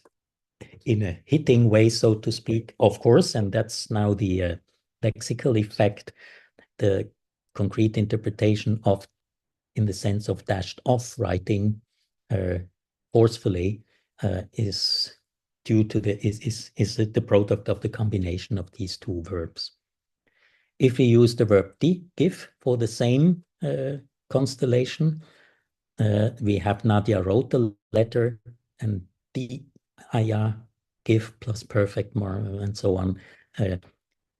in a hitting way, so to speak, of course, and that's now the lexical effect. The concrete interpretation of, in the sense of dashed off writing forcefully, is due to the product of the combination of these two verbs. if we use the verb give for the same constellation, we have Nadia wrote the letter, and Aya give plus perfect more and so on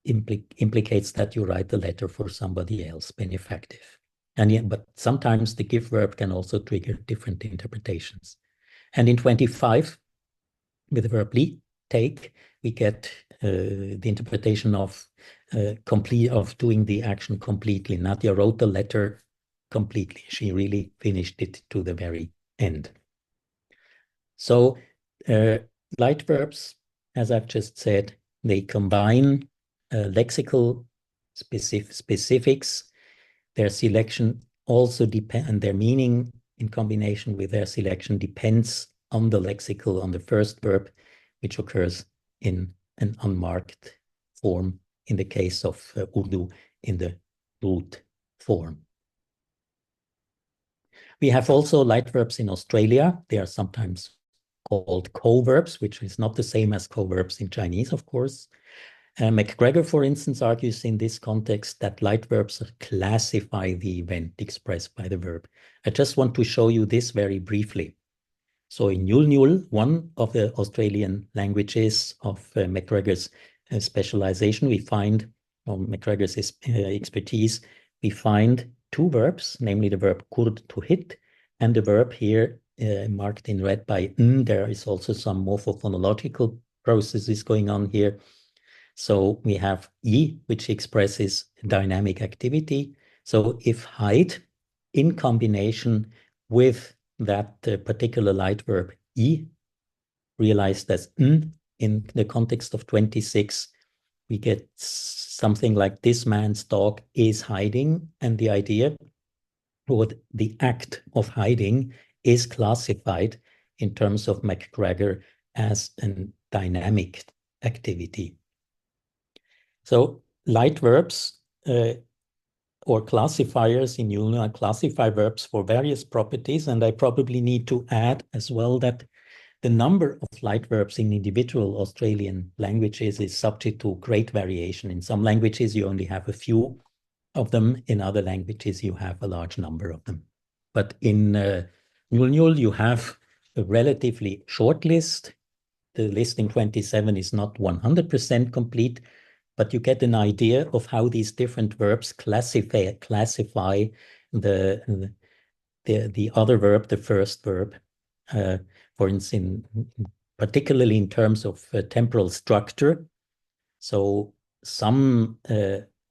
implicates that you write the letter for somebody else, benefactive. But sometimes the give verb can also trigger different interpretations. And in 25, with the verb take, we get the interpretation of doing the action completely. Nadia wrote the letter completely. She really finished it to the very end. So light verbs, as I've just said, they combine lexical specifics. Their selection also depends, and their meaning in combination with their selection depends on the lexical, on the first verb, which occurs in an unmarked form, in the case of Urdu, in the root form. We have also light verbs in Australia. They are sometimes called co-verbs, which is not the same as co-verbs in Chinese, of course. McGregor, for instance, argues in this context that light verbs classify the event expressed by the verb. I just want to show you this very briefly. So in Nyul, one of the Australian languages of McGregor's specialization, we find, from McGregor's expertise, we find two verbs, namely the verb kurd, to hit, and the verb here marked in red by n. There is also some morphophonological processes going on here. So we have I, which expresses dynamic activity. So if hide in combination with that particular light verb I, realized as n in the context of 26, we get something like this man's dog is hiding, and the idea or the act of hiding is classified in terms of McGregor as a dynamic activity. So light verbs or classifiers in UNA classify verbs for various properties, and I probably need to add as well that the number of light verbs in individual Australian languages is subject to great variation. In some languages, you only have a few of them. In other languages, you have a large number of them. But in Nyul, you have a relatively short list. The list in 27 is not 100% complete, but you get an idea of how these different verbs classify the other verb, the first verb. For instance, particularly in terms of temporal structure. So some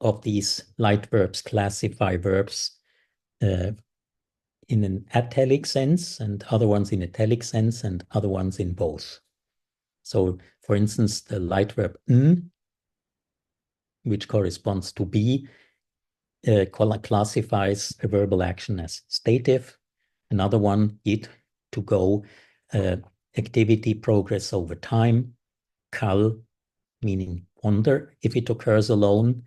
of these light verbs classify verbs in an atelic sense, and other ones in italic sense, and other ones in both. So, for instance, the light verb n, which corresponds to be, classifies a verbal action as stative. Another one, it, to go, activity, progress over time. Kal, meaning wander, if it occurs alone,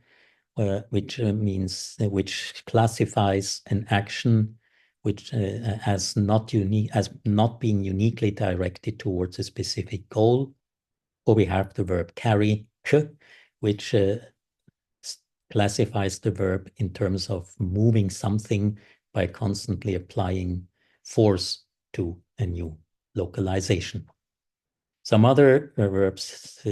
which means which classifies an action which as not being uniquely directed towards a specific goal. Or we have the verb carry, k, which classifies the verb in terms of moving something by constantly applying force to a new localization. Some other verbs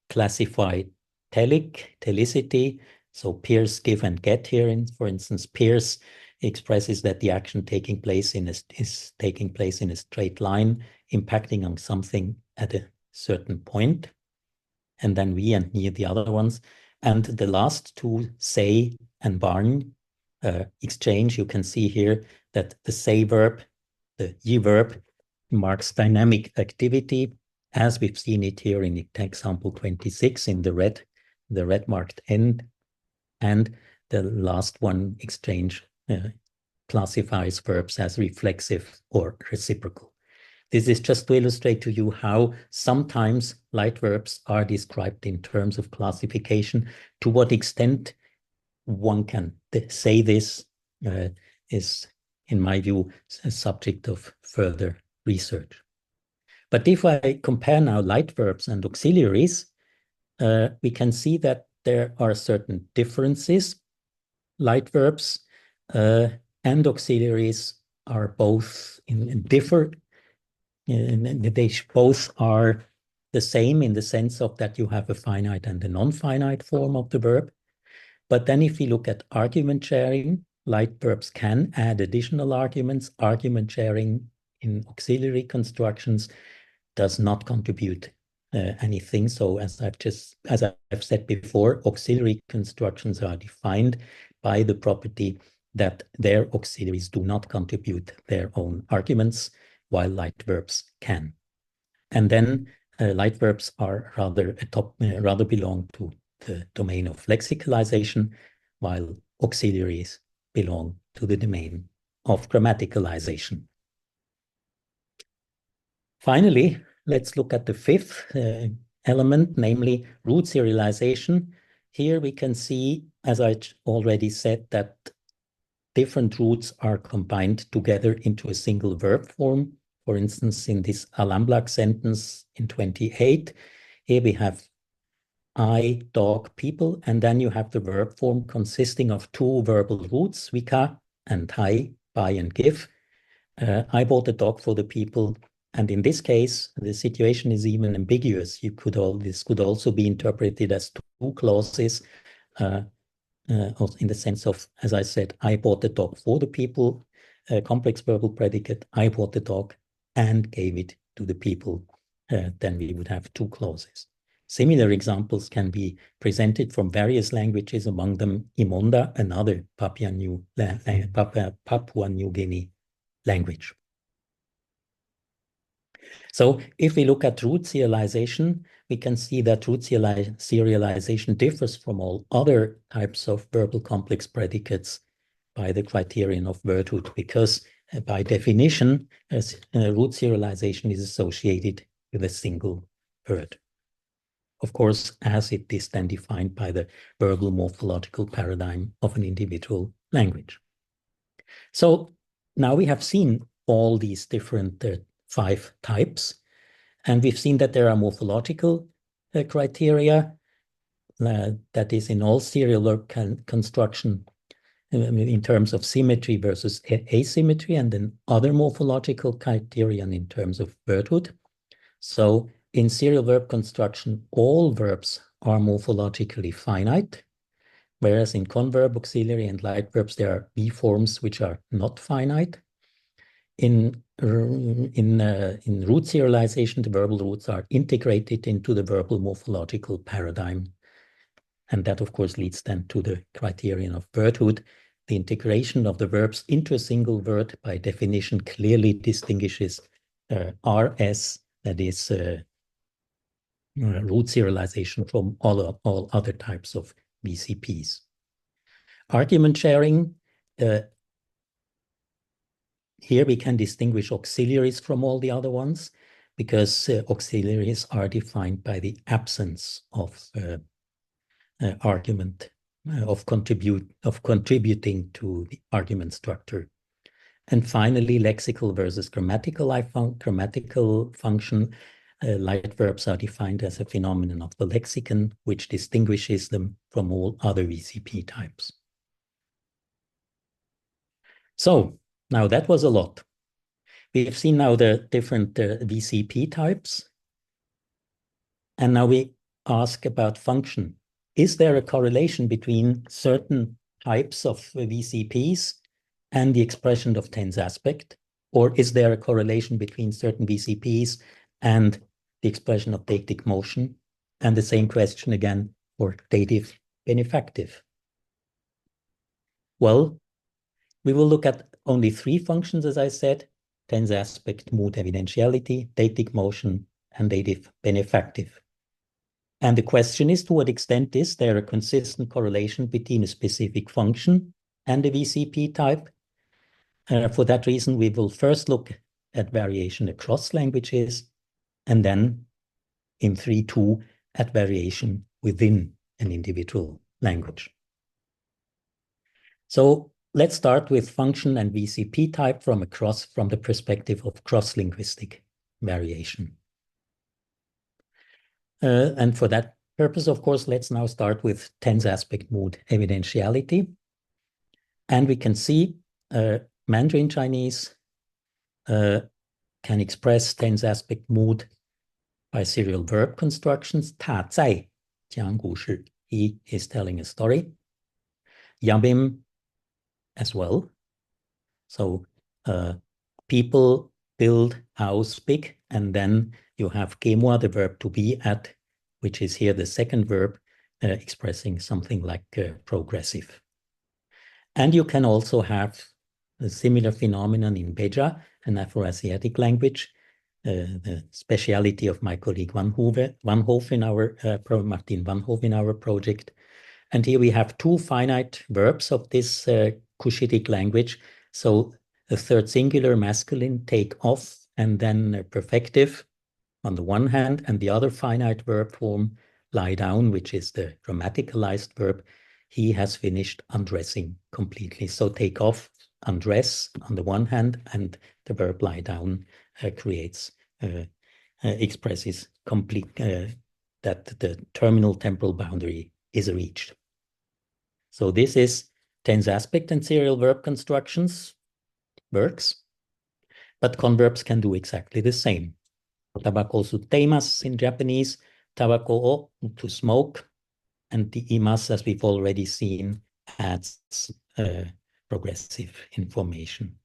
classify telicity, so pierce, give, and get here. For instance, pierce expresses that the action is taking place in a straight line, impacting on something at a certain point. And then we and near the other ones. And the last two, say and barn, exchange. You can see here that the say verb, the ye verb, marks dynamic activity, as we've seen it here in example 26 in the red marked end. And the last one, exchange, classifies verbs as reflexive or reciprocal. This is just to illustrate to you how sometimes light verbs are described in terms of classification. To what extent one can say this is, in my view, a subject of further research. But if I compare now light verbs and auxiliaries, we can see that there are certain differences. Light verbs and auxiliaries are both differ. They both are the same in the sense of that you have a finite and a non-finite form of the verb. But then if we look at argument sharing, light verbs can add additional arguments. Argument sharing in auxiliary constructions does not contribute anything. So as I've said before, auxiliary constructions are defined by the property that their auxiliaries do not contribute their own arguments, while light verbs can. And then light verbs are rather belong to the domain of lexicalization, while auxiliaries belong to the domain of grammaticalization. Finally, let's look at the fifth element, namely root serialization. Here we can see, as I already said, that different roots are combined together into a single verb form. For instance, in this Alamblac sentence in 28, here we have I, dog, people, and then you have the verb form consisting of two verbal roots, vika and hai, buy and give. I bought a dog for the people. And in this case, the situation is even ambiguous. This could also be interpreted as two clauses in the sense of, as I said, I bought the dog for the people, complex verbal predicate, I bought the dog and gave it to the people. Then we would have two clauses. Similar examples can be presented from various languages, among them Imonda, another Papua New Guinea language. So if we look at root serialization, we can see that root serialization differs from all other types of verbal complex predicates by the criterion of wordhood, because by definition, root serialization is associated with a single word. Of course, as it is then defined by the verbal morphological paradigm of an individual language. So now we have seen all these different 5 types, and we've seen that there are morphological criteria, that is in all serial verb construction in terms of symmetry versus asymmetry, and then other morphological criterion in terms of wordhood. So in serial verb construction, all verbs are morphologically finite, whereas in converb, auxiliary, and light verbs, there are B forms which are not finite. In root serialization, the verbal roots are integrated into the verbal morphological paradigm. And that, of course, leads then to the criterion of wordhood. The integration of the verbs into a single word, by definition, clearly distinguishes RS, that is root serialization, from all other types of VCPs. Argument sharing, here we can distinguish auxiliaries from all the other ones, because auxiliaries are defined by the absence of argument, of contributing to the argument structure. And finally, lexical versus grammatical function. Light verbs are defined as a phenomenon of the lexicon, which distinguishes them from all other VCP types. So now that was a lot. We have seen now the different VCP types. And now we ask about function. Is there a correlation between certain types of VCPs and the expression of tense aspect? Or is there a correlation between certain VCPs and the expression of deictic motion? And the same question again for dative benefactive. Well, we will look at only 3 functions, as I said: tense aspect, mood evidentiality, deictic motion, and dative benefactive. And the question is, to what extent is there a consistent correlation between a specific function and a VCP type? For that reason, we will first look at variation across languages, and then in 3.2 at variation within an individual language. So let's start with function and VCP type from the perspective of cross-linguistic variation. And for that purpose, of course, let's now start with tense aspect mood evidentiality. And we can see Mandarin Chinese can express tense aspect mood by serial verb constructions. 他在讲故事. He is telling a story. Yabim as well. So people build house big, and then you have gemua, the verb to be at, which is here the second verb, expressing something like progressive. And you can also have a similar phenomenon in Beja, an Afroasiatic language, the speciality of my colleague Martin Van Hoof in our project. And here we have two finite verbs of this Cushitic language. So the third singular masculine, take off, and then perfective on the one hand, and the other finite verb form, lie down, which is the grammaticalized verb. He has finished undressing completely. So take off, undress on the one hand, and the verb lie down expresses complete that the terminal temporal boundary is reached. So this is tense aspect and serial verb constructions, works, but converbs can do exactly the same. Tabako suteimasu in Japanese, tabako o to smoke, and the imas, as we've already seen, adds progressive information.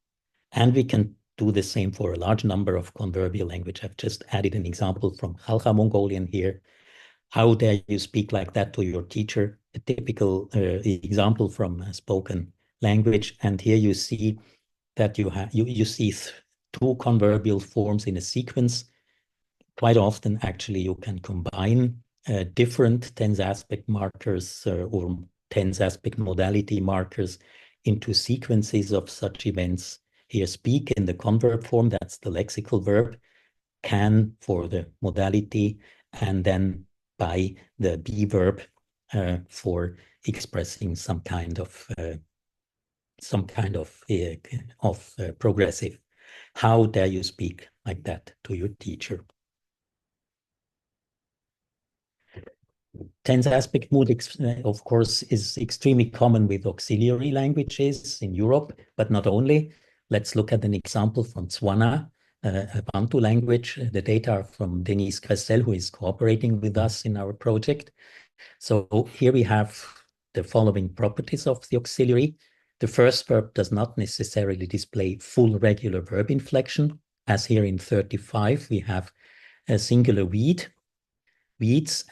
And we can do the same for a large number of converbial language. I've just added an example from Khalkha Mongolian here. How dare you speak like that to your teacher? A typical example from a spoken language. And here you see that you see two converbial forms in a sequence. Quite often, actually, you can combine different tense aspect markers or tense aspect modality markers into sequences of such events. Here, speak in the converb form, that's the lexical verb, can for the modality, and then by the be verb for expressing some kind of progressive. How dare you speak like that to your teacher? Tense aspect mood, of course, is extremely common with auxiliary languages in Europe, but not only. Let's look at an example from Tswana, a Bantu language. The data are from Denise Cressel, who is cooperating with us in our project. So here we have the following properties of the auxiliary. The first verb does not necessarily display full regular verb inflection. As here in 35, we have a singular weeds,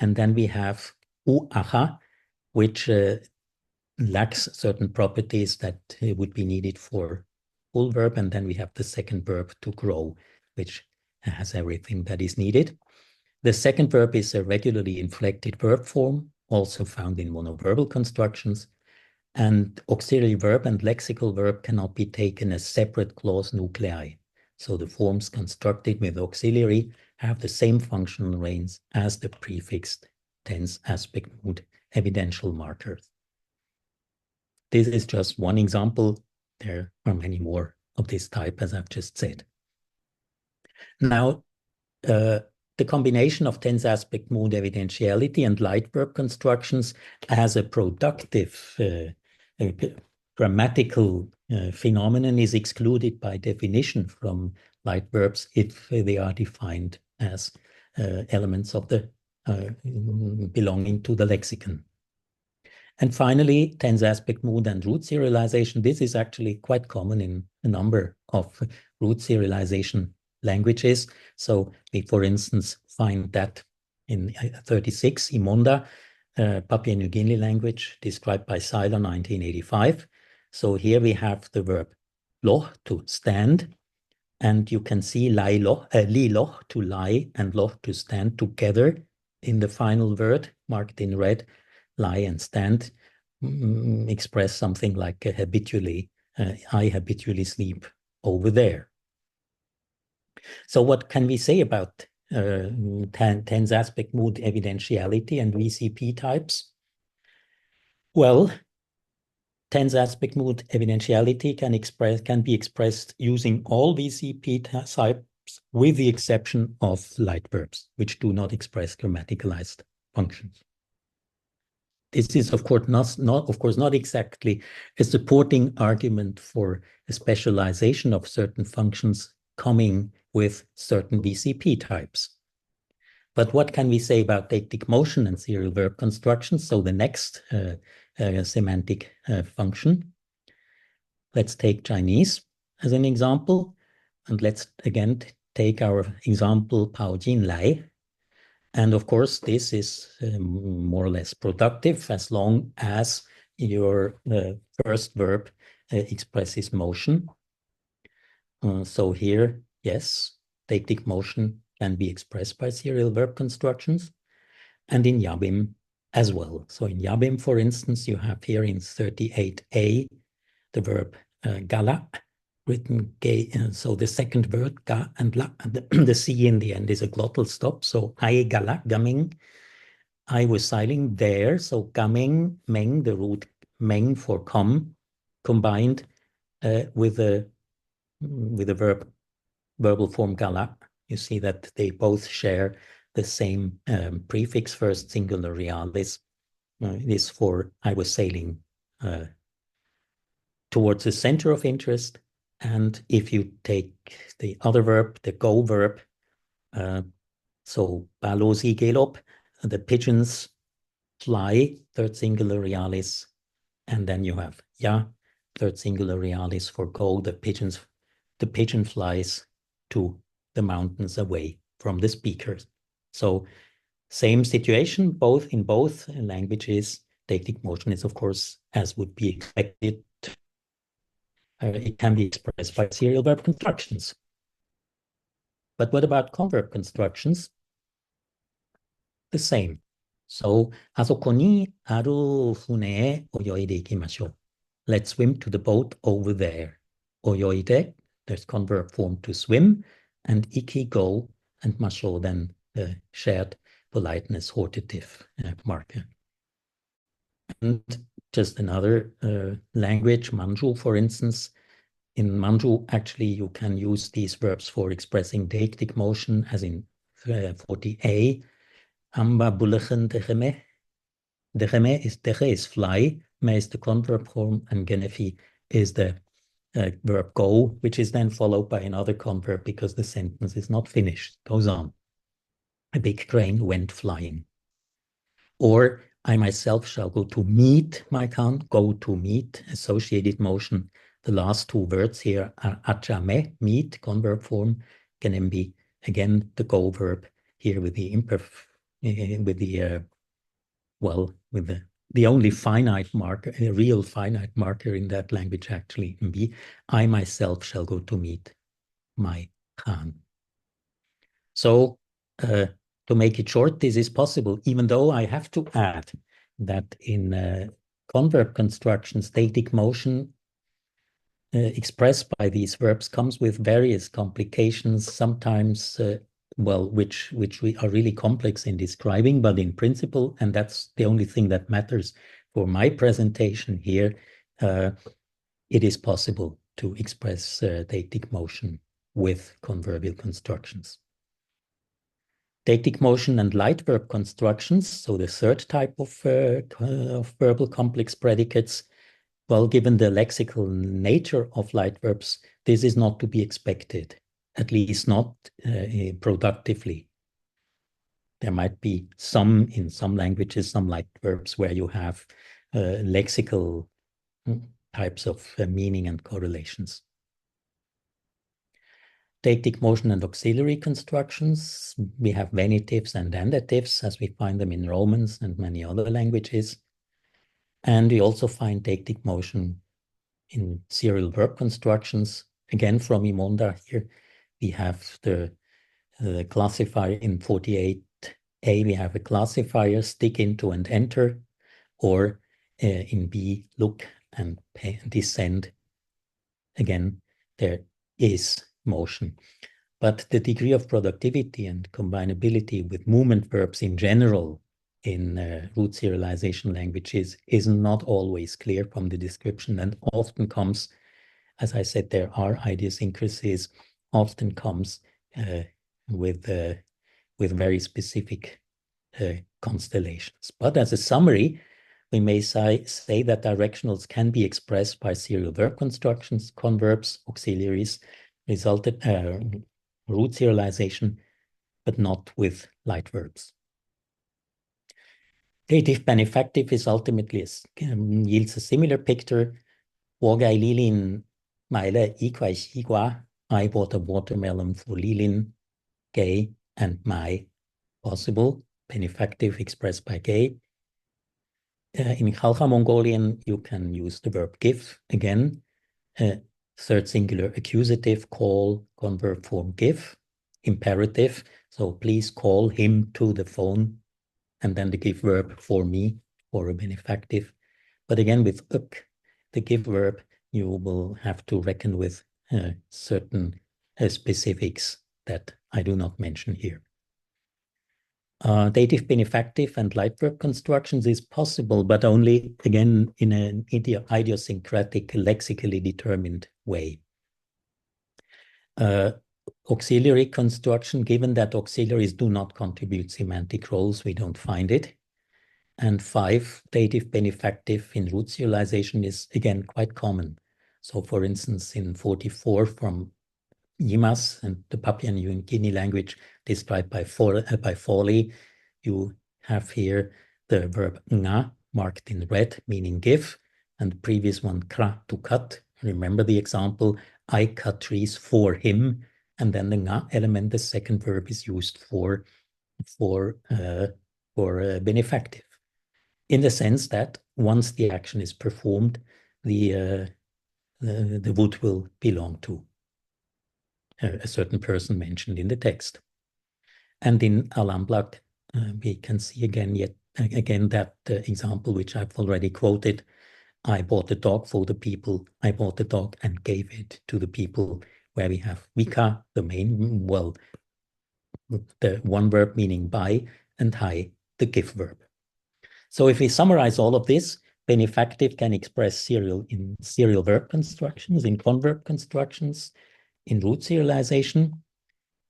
and then we have uaha, which lacks certain properties that would be needed for full verb, and then we have the second verb to grow, which has everything that is needed. The second verb is a regularly inflected verb form, also found in monoverbal constructions, and auxiliary verb and lexical verb cannot be taken as separate clause nuclei. So the forms constructed with auxiliary have the same functional range as the prefixed tense aspect mood evidential markers. This is just one example. There are many more of this type, as I've just said. Now, the combination of tense aspect mood evidentiality and light verb constructions as a productive grammatical phenomenon is excluded by definition from light verbs if they are defined as elements of the belonging to the lexicon. And finally, tense aspect mood and root serialization. This is actually quite common in a number of root serialization languages. So we, for instance, find that in 36, Imonda, Papua New Guinea language described by Seiler, 1985. So here we have the verb loh, to stand, and you can see li loh, to lie, and loh, to stand together in the final word, marked in red. Lie and stand express something like habitually, I habitually sleep over there. So what can we say about tense aspect mood evidentiality and VCP types? Well, tense aspect mood evidentiality can be expressed using all VCP types with the exception of light verbs, which do not express grammaticalized functions. This is, of course, not exactly a supporting argument for a specialization of certain functions coming with certain VCP types. But what can we say about deictic motion and serial verb constructions? So the next semantic function. Let's take Chinese as an example. And let's again take our example, Pao Jin Lai. And of course, this is more or less productive as long as your first verb expresses motion. So here, yes, deictic motion can be expressed by serial verb constructions, and in Yabim as well. So in Yabim, for instance, you have here in 38a the verb gala, written gay. So the second word, ga and la, and the C in the end is a glottal stop. So I gala, gaming. I was silent there. So gaming, meng, the root meng for come, combined with the verbal form gala. You see that they both share the same prefix, first singular realis. It is for I was sailing towards the center of interest. And if you take the other verb, the go verb, so balosi gelop, the pigeons fly, third singular realis, and then you have ya, third singular realis for go, the pigeon flies to the mountains away from the speakers. So same situation, in both languages. Deictic motion is, of course, as would be expected, it can be expressed by serial verb constructions. But what about converb constructions? The same. So, asoko ni aru fune oyoide ikimashou. Let's swim to the boat over there. Oyoide, there's converb form to swim, and iki, go, and masho, then the shared politeness hortative marker. And just another language, Manju, for instance. In Manju, actually, you can use these verbs for expressing deictic motion, as in 40a. Amba bulechen decheme. Deche is fly, me is the converb form, and genefi is the verb go, which is then followed by another converb because the sentence is not finished. Goes on. A big crane went flying. Or I myself shall go to meet my Khan, go to meet, associated motion. The last two words here are achame, meet, converb form, can be again the go verb here with the the only finite marker, a real finite marker in that language actually can be I myself shall go to meet my Khan. So to make it short, this is possible, even though I have to add that in converb constructions, deictic motion expressed by these verbs comes with various complications, sometimes, which we are really complex in describing, but in principle, and that's the only thing that matters for my presentation here, it is possible to express deictic motion with converbial constructions. Deictic motion and light verb constructions, so the third type of verbal complex predicates. Well, given the lexical nature of light verbs, this is not to be expected, at least not productively. There might be in some languages, some light verbs where you have lexical types of meaning and correlations. Deictic motion and auxiliary constructions. We have venitives and endatives as we find them in Romance and many other languages. And we also find deictic motion in serial verb constructions. Again, from Imonda here, we have the classifier in 48a, we have a classifier, stick into and enter, or in B, look and descend. Again, there is motion. But the degree of productivity and combinability with movement verbs in general in root serialization languages is not always clear from the description, and often comes, as I said, there are idiosyncrasies, often comes with very specific constellations. But as a summary, we may say that directionals can be expressed by serial verb constructions, converbs, auxiliaries, root serialization, but not with light verbs. Dative benefactive is ultimately yields a similar picture. Wogai Lilin Maile Ikwai Xigua. I bought a watermelon for Lilin, gay, and my possible, benefactive expressed by gay. In Khalkha Mongolian, you can use the verb give again. Third singular accusative, call, converb form give. Imperative, so please call him to the phone. And then the give verb for me, or a benefactive. But again, with uk, the give verb, you will have to reckon with certain specifics that I do not mention here. Dative benefactive and light verb constructions is possible, but only, again, in an idiosyncratic, lexically determined way. Auxiliary construction, given that auxiliaries do not contribute semantic roles, we don't find it. And 5, dative benefactive in root serialization is, again, quite common. So, for instance, in 44 from Yimas and the Papua New Guinea language described by Foley, you have here the verb nga marked in red, meaning give, and the previous one, kra, to cut. Remember the example, I cut trees for him, and then the nga element, the second verb, is used for benefactive, in the sense that once the action is performed, the wood will belong to a certain person mentioned in the text. And in Alamblatt, we can see again that example which I've already quoted. I bought a dog for the people. I bought the dog and gave it to the people, where we have vika, the main, well, the one verb meaning by, and hai, the give verb. So if we summarize all of this, benefactive can express serial verb constructions, in converb constructions, in root serialization,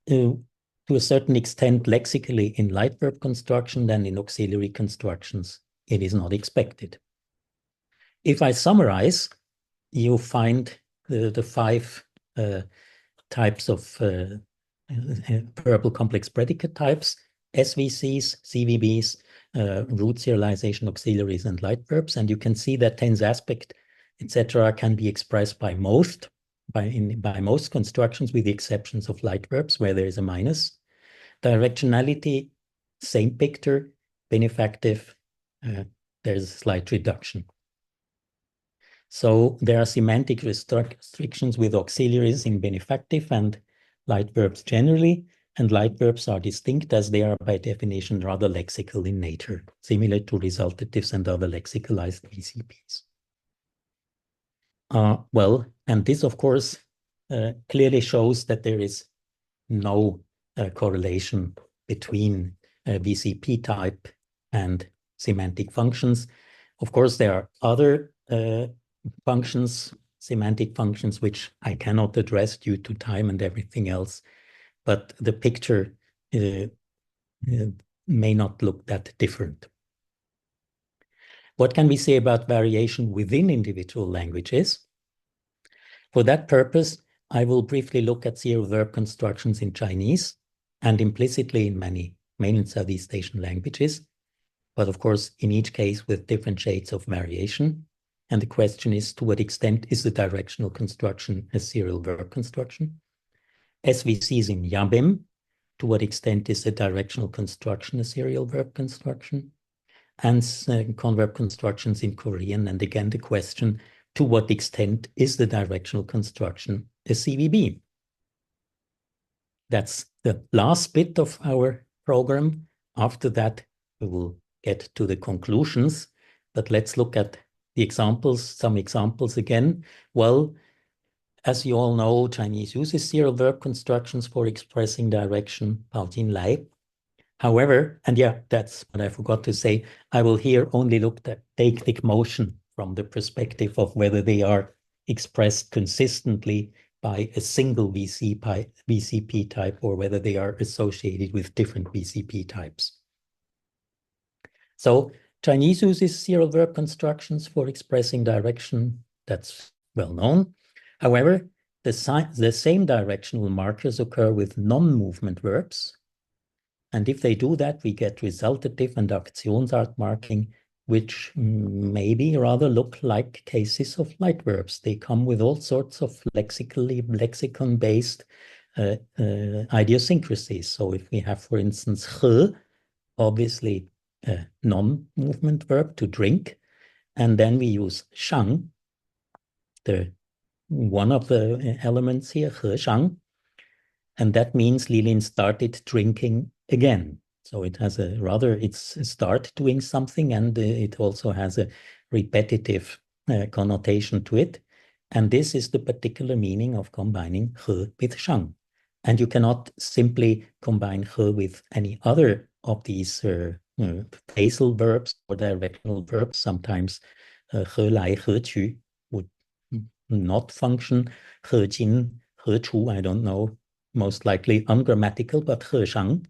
to a certain extent lexically in light verb construction, than in auxiliary constructions. It is not expected. If I summarize, you find the 5 types of verbal complex predicate types: SVCs, CVBs, root serialization, auxiliaries, and light verbs. And you can see that tense aspect, etc., can be expressed by most constructions, with the exceptions of light verbs, where there is a minus. Directionality, same picture. Benefactive, there's a slight reduction. So there are semantic restrictions with auxiliaries in benefactive and light verbs generally, and light verbs are distinct as they are by definition rather lexical in nature, similar to resultatives and other lexicalized VCPs. Well, and this, of course, clearly shows that there is no correlation between VCP type and semantic functions. Of course, there are other functions, semantic functions, which I cannot address due to time and everything else, but the picture may not look that different. What can we say about variation within individual languages? For that purpose, I will briefly look at serial verb constructions in Chinese and implicitly in many mainland Southeast Asian languages, but of course, in each case with different shades of variation. And the question is, to what extent is the directional construction a serial verb construction? SVCs in Yabim, to what extent is the directional construction a serial verb construction? And converb constructions in Korean, and again the question, to what extent is the directional construction a CVB? That's the last bit of our program. After that, we will get to the conclusions, but let's look at the examples, some examples again. Well, as you all know, Chinese uses serial verb constructions for expressing direction, 跑进来. However, and yeah, that's what I forgot to say, I will here only look at deictic motion from the perspective of whether they are expressed consistently by a single VCP type or whether they are associated with different VCP types. So Chinese uses serial verb constructions for expressing direction. That's well known. However, the same directional markers occur with non-movement verbs. And if they do that, we get resultative and Aktionsart marking, which maybe rather look like cases of light verbs. They come with all sorts of lexicon-based idiosyncrasies. So if we have, for instance, ge, obviously a non-movement verb to drink, and then we use shang, one of the elements here, he shang, and that means Lilin started drinking again. So it has it's start doing something, and it also has a repetitive connotation to it. And this is the particular meaning of combining he with shang. And you cannot simply combine he with any other of these phrasal verbs or directional verbs. Sometimes he lai, he qu would not function. He jin, he chu, I don't know, most likely ungrammatical, but he shang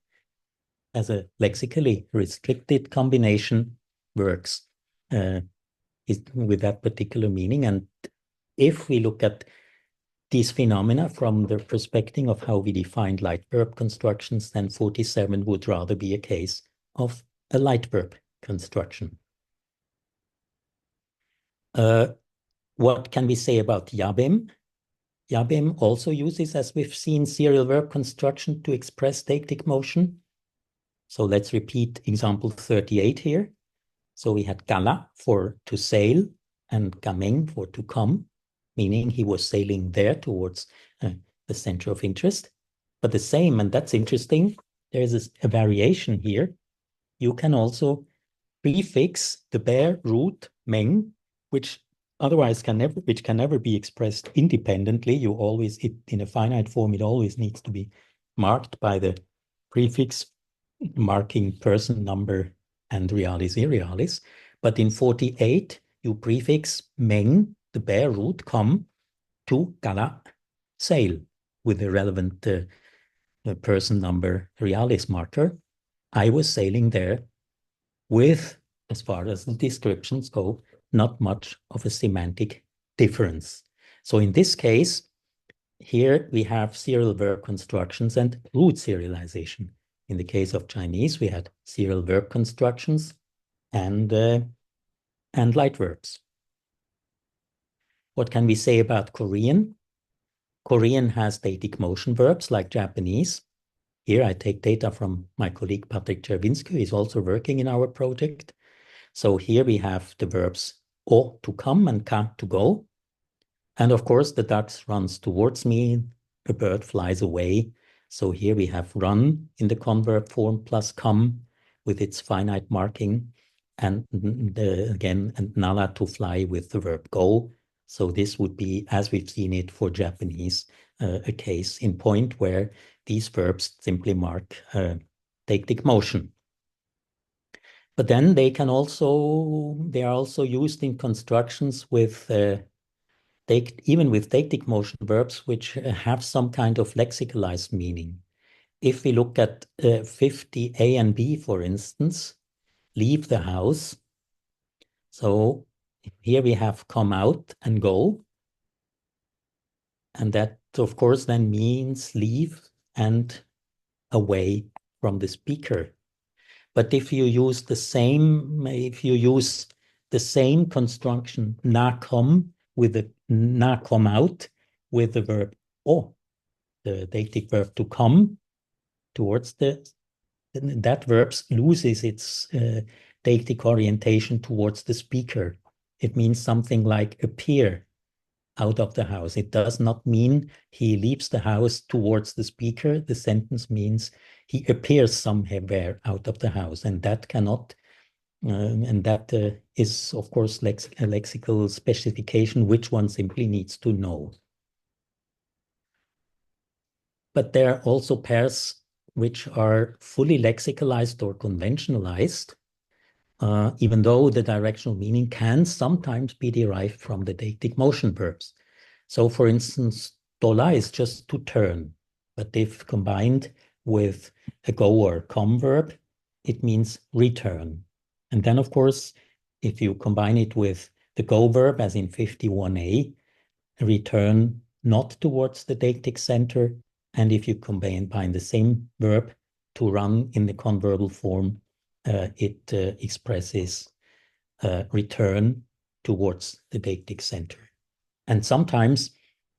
as a lexically restricted combination works with that particular meaning. And if we look at these phenomena from the perspective of how we define light verb constructions, then 47 would rather be a case of a light verb construction. What can we say about Yabim? Yabim also uses, as we've seen, serial verb construction to express deictic motion. So let's repeat example 38 here. So we had gala for to sail and gameng for to come, meaning he was sailing there towards the center of interest. But the same, and that's interesting, there is a variation here. You can also prefix the bare root meng, which can never be expressed independently. You always, in a finite form, it always needs to be marked by the prefix marking person, number, and realis, irrealis. But in 48, you prefix meng, the bare root, come, to gala, sail, with the relevant person, number, realis marker. I was sailing there with, as far as the descriptions go, not much of a semantic difference. So in this case, here we have serial verb constructions and root serialization. In the case of Chinese, we had serial verb constructions and light verbs. What can we say about Korean? Korean has deictic motion verbs like Japanese. Here I take data from my colleague Patrick Czerwinski, who is also working in our project. So here we have the verbs o, to come, and ka, to go. And of course, the duck runs towards me, a bird flies away. So here we have run in the converb form plus come with its finite marking. And again, and nala, to fly, with the verb go. So this would be, as we've seen it for Japanese, a case in point where these verbs simply mark deictic motion. But then they are also used in constructions with even with deictic motion verbs, which have some kind of lexicalized meaning. If we look at 50 A and B, for instance, leave the house. So here we have come out and go. And that, of course, then means leave and away from the speaker. But if you use the same construction, na come, with the na come out, with the verb o, the deictic verb to come towards that verb loses its deictic orientation towards the speaker. It means something like appear out of the house. It does not mean he leaves the house towards the speaker. The sentence means he appears somewhere out of the house, and that cannot, and that is, of course, a lexical specification, which one simply needs to know. But there are also pairs which are fully lexicalized or conventionalized, even though the directional meaning can sometimes be derived from the deictic motion verbs. So, for instance, dola is just to turn, but if combined with a go or come verb, it means return. And then, of course, if you combine it with the go verb, as in 51a, return not towards the deictic center, and if you combine the same verb to run in the converbal form, it expresses return towards the deictic center. And sometimes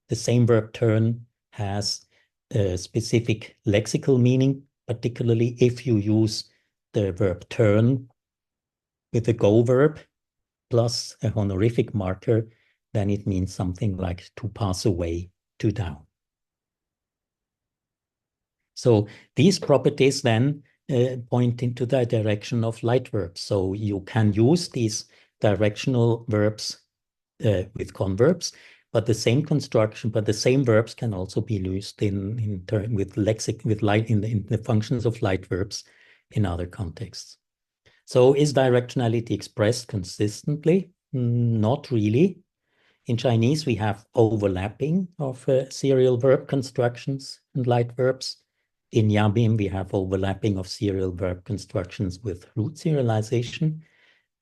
the same verb turn has a specific lexical meaning, particularly if you use the verb turn with the go verb plus a honorific marker, then it means something like to pass away, to down. So these properties then point into the direction of light verbs. So you can use these directional verbs with converbs, but the same construction, but the same verbs can also be used in the functions of light verbs in other contexts. So is directionality expressed consistently? Not really. In Chinese, we have overlapping of serial verb constructions and light verbs. In Yabim, we have overlapping of serial verb constructions with root serialization.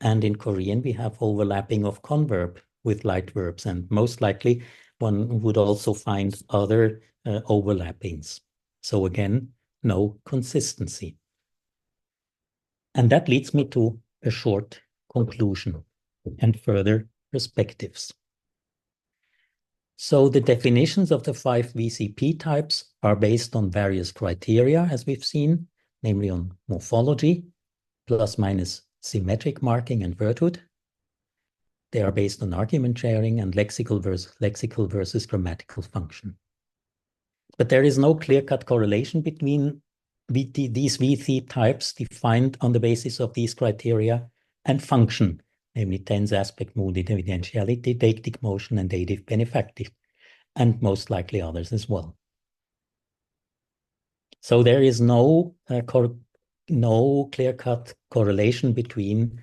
And in Korean, we have overlapping of converb with light verbs. And most likely, one would also find other overlappings. So again, no consistency. And that leads me to a short conclusion and further perspectives. So the definitions of the 5 VCP types are based on various criteria, as we've seen, namely on morphology, plus minus symmetric marking and wordhood. They are based on argument sharing and lexical versus grammatical function. But there is no clear-cut correlation between these VC types defined on the basis of these criteria and function, namely tense, aspect, mood, evidentiality, deictic motion, and dative benefactive, and most likely others as well. So there is no clear-cut correlation between,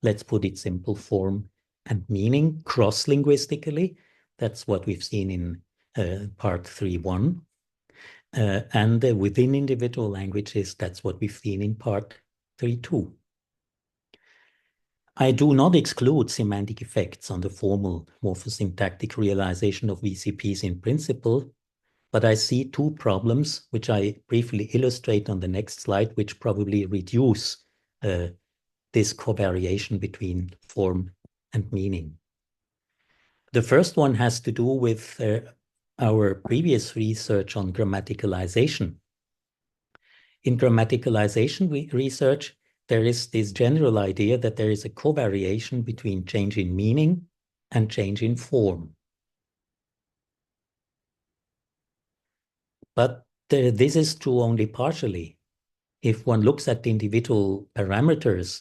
let's put it simple, form and meaning cross-linguistically. That's what we've seen in part 3.1. And within individual languages, that's what we've seen in part 3.2. I do not exclude semantic effects on the formal morphosyntactic realization of VCPs in principle, but I see two problems, which I briefly illustrate on the next slide, which probably reduce this covariation between form and meaning. The first one has to do with our previous research on grammaticalization. In grammaticalization research, there is this general idea that there is a covariation between change in meaning and change in form. But this is true only partially. If one looks at the individual parameters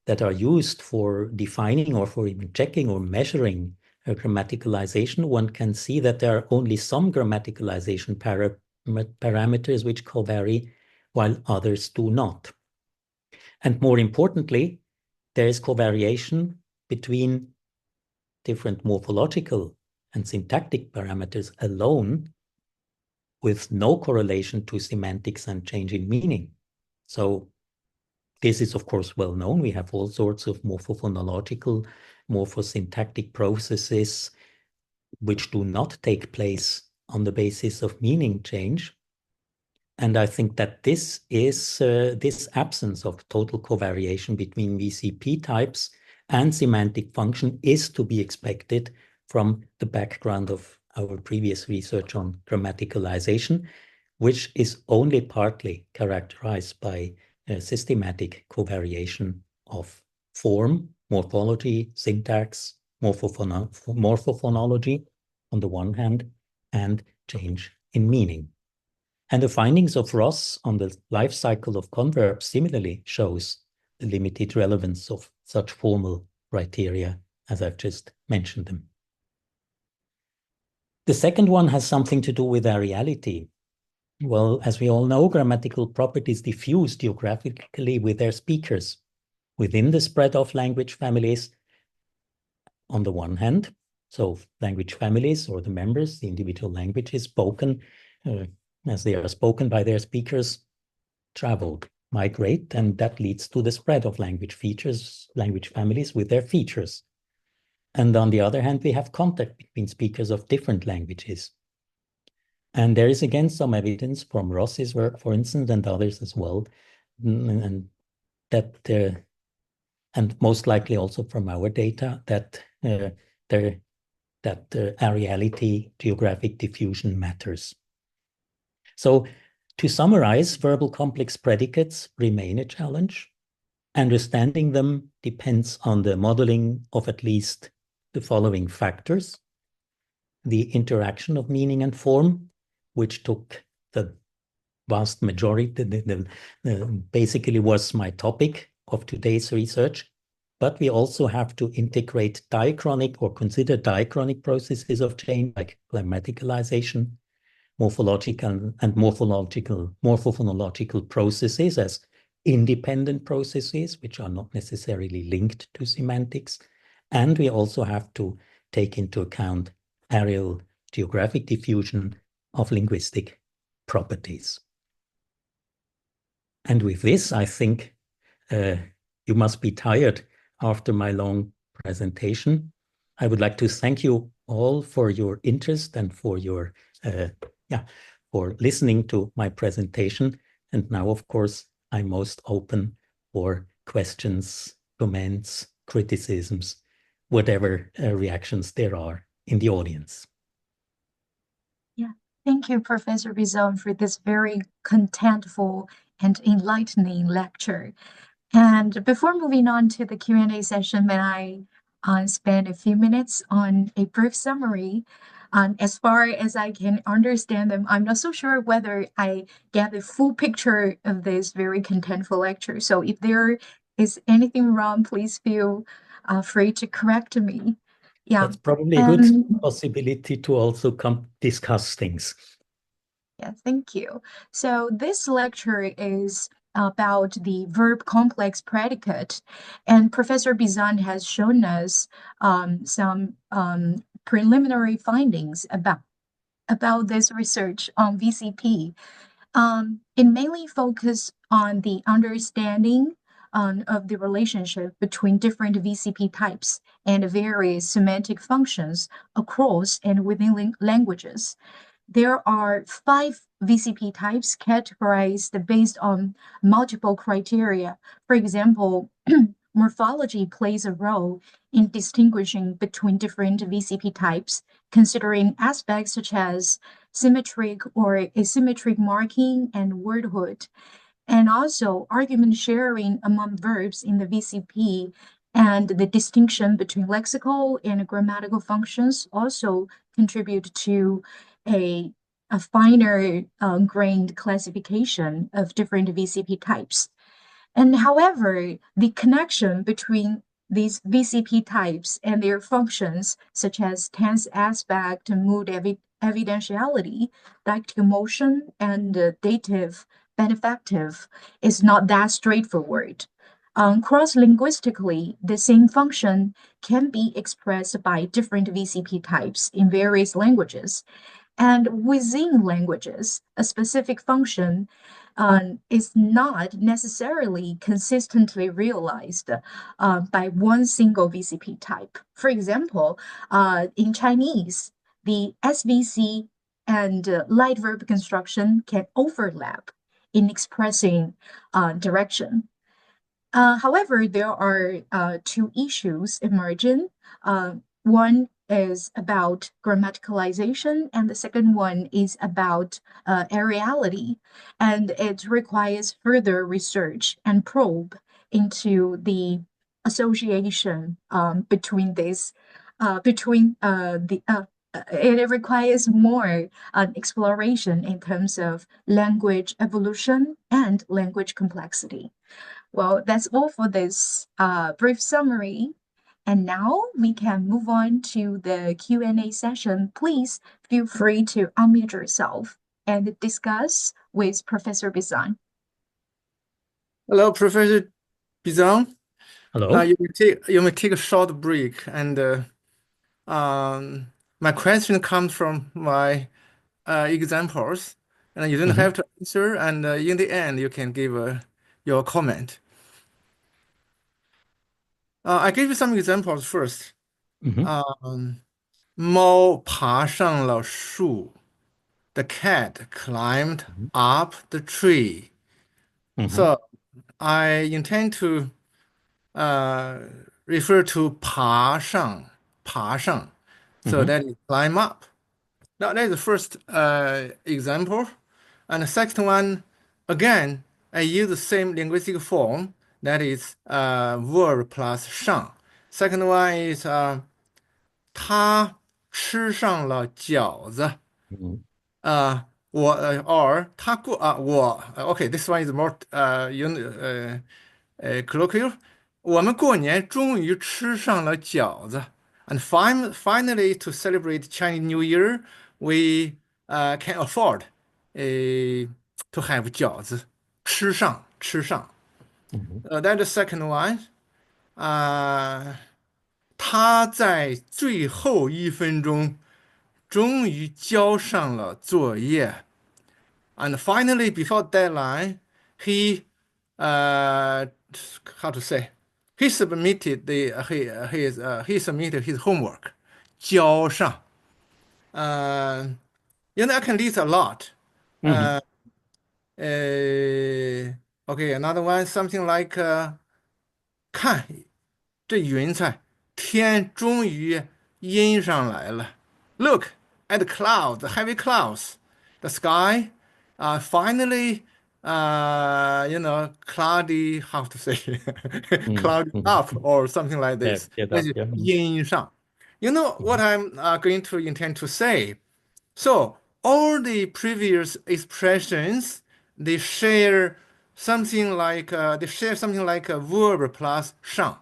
that are used for defining or for even checking or measuring grammaticalization, one can see that there are only some grammaticalization parameters which covary, while others do not. And more importantly, there is covariation between different morphological and syntactic parameters alone, with no correlation to semantics and change in meaning. So this is, of course, well known. We have all sorts of morphophonological, morphosyntactic processes which do not take place on the basis of meaning change. And I think that this is this absence of total covariation between VCP types and semantic function is to be expected from the background of our previous research on grammaticalization, which is only partly characterized by systematic covariation of form, morphology, syntax, morphophonology on the one hand, and change in meaning. And the findings of Ross on the life cycle of converbs similarly shows the limited relevance of such formal criteria as I've just mentioned them. The second one has something to do with areality. Well, as we all know, grammatical properties diffuse geographically with their speakers within the spread of language families on the one hand. So language families or the members, the individual languages spoken as they are spoken by their speakers, traveled migrate, and that leads to the spread of language features, language families with their features. And on the other hand, we have contact between speakers of different languages. And there is again some evidence from Ross's work, for instance, and others as well, and that and most likely also from our data that areality, geographic diffusion matters. So to summarize, verbal complex predicates remain a challenge. Understanding them depends on the modeling of at least the following factors: the interaction of meaning and form, which took the vast majority, basically was my topic of today's research. But we also have to integrate diachronic or consider diachronic processes of change like grammaticalization, morphological and morphophonological processes as independent processes, which are not necessarily linked to semantics. And we also have to take into account areal geographic diffusion of linguistic properties. And with this, I think you must be tired after my long presentation. I would like to thank you all for your interest and for your for listening to my presentation. And now, of course, I'm most open for questions, comments, criticisms, whatever reactions there are in the audience.
Yeah, thank you, Professor Bisang, for this very contentful and enlightening lecture. And before moving on to the Q&A session, may I spend a few minutes on a brief summary? As far as I can understand them, I'm not so sure whether I get the full picture of this very contentful lecture. So if there is anything wrong, please feel free to correct me. Yeah.
That's probably a good possibility to also come discuss things.
Yeah, thank you. So this lecture is about the verb complex predicate, and Professor Bizan has shown us some preliminary findings about this research on VCP. It mainly focused on the understanding of the relationship between different VCP types and various semantic functions across and within languages. There are 5 VCP types categorized based on multiple criteria. For example, morphology plays a role in distinguishing between different VCP types, considering aspects such as symmetric or asymmetric marking and wordhood, and also argument sharing among verbs in the VCP and the distinction between lexical and grammatical functions also contribute to a finer grained classification of different VCP types. And however, the connection between these VCP types and their functions, such as tense aspect, mood evidentiality, dactyl motion, and dative benefactive, is not that straightforward. Cross-linguistically, the same function can be expressed by different VCP types in various languages. And within languages, a specific function is not necessarily consistently realized by one single VCP type. For example, in Chinese, the SVC and light verb construction can overlap in expressing direction. However, there are 2 issues emerging. One is about grammaticalization, and the second one is about areality, and it requires further research and probe into the association between this, it requires more exploration in terms of language evolution and language complexity. Well, that's all for this brief summary. And now we can move on to the Q&A session. Please feel free to unmute yourself and discuss with Professor Bizan.
Hello, Professor Bisang.
Hello.
You may take a short break, and my question comes from my examples, and you don't have to answer. And in the end, you can give your comment. I give you some examples first. 猫爬上了树。The cat climbed up the tree. So I intend to refer to 爬上, 爬上. So that is climb up. Now that is the first example. And the second one, again, I use the same linguistic form. That is verb plus 上. Second one is 他吃上了饺子。or 他过我okay, this one is more colloquial. 我们过年终于吃上了饺子。And finally, to celebrate Chinese New Year, we can afford to have 饺子。吃上，吃上。That's the second one. 他在最后1分钟终于交上了作业。And finally, before deadline, he how to say? He submitted he submitted his homework. 交上。I can list a lot. Okay, another one, something like 看这云彩，天终于阴上来了。Look at the clouds, the heavy clouds. The sky finally, cloudy, how to say, cloudy up or something like this.
Get up, yeah.
阴上. You know what I'm going to intend to say? So all the previous expressions, they share something like a verb plus 上.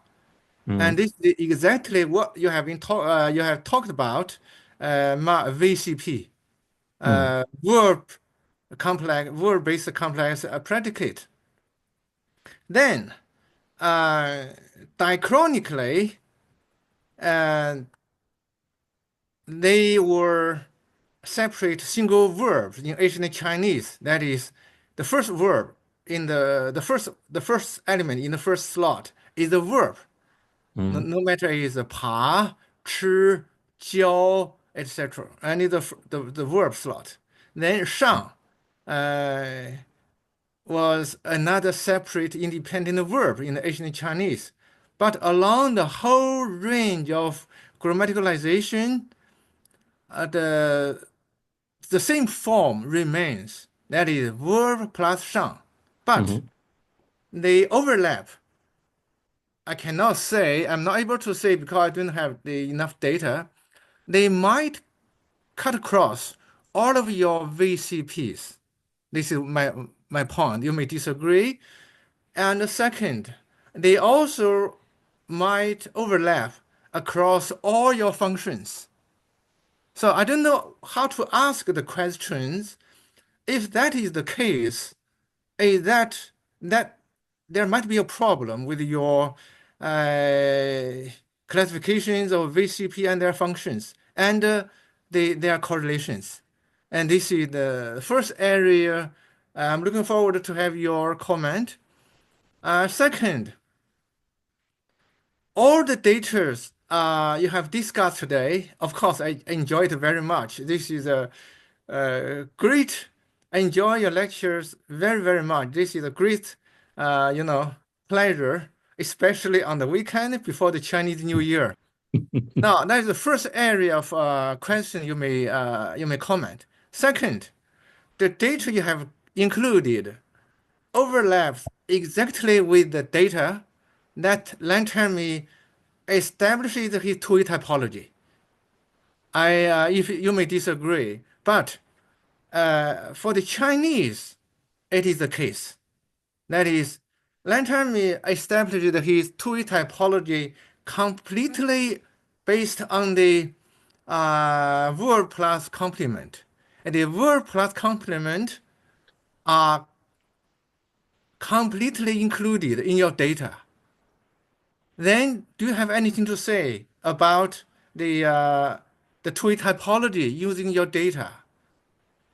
And this is exactly what you have you have talked about VCP, verb-based complex predicate. Then diachronically, they were separate single verbs in ancient Chinese. That is, the first verb in the first element in the first slot is the verb. No matter is 爬、吃、教, etc. And it's the verb slot. Then 上 was another separate independent verb in the ancient Chinese. But along the whole range of grammaticalization, the same form remains. That is verb plus 上. But they overlap. I cannot say, I'm not able to say because I don't have enough data. They might cut across all of your VCPs. This is my point. You may disagree. And second, they also might overlap across all your functions. So I don't know how to ask the questions. If that is the case, is that there might be a problem with your classifications of VCP and their functions and their correlations. And this is the first area. I'm looking forward to have your comment. Second, all the data you have discussed today, of course, I enjoy it very much. This is a great. I enjoy your lectures very, very much. This is a great, pleasure, especially on the weekend before the Chinese New Year. Now, that is the first area of question you may comment. Second, the data you have included overlaps exactly with the data that Lantermi establishes his TUI typology. If you may disagree, but for the Chinese, it is the case. That is, Lantermi established his TUI typology completely based on the verb plus complement. And the verb plus complement are completely included in your data. Then, do you have anything to say about the TUI typology using your data?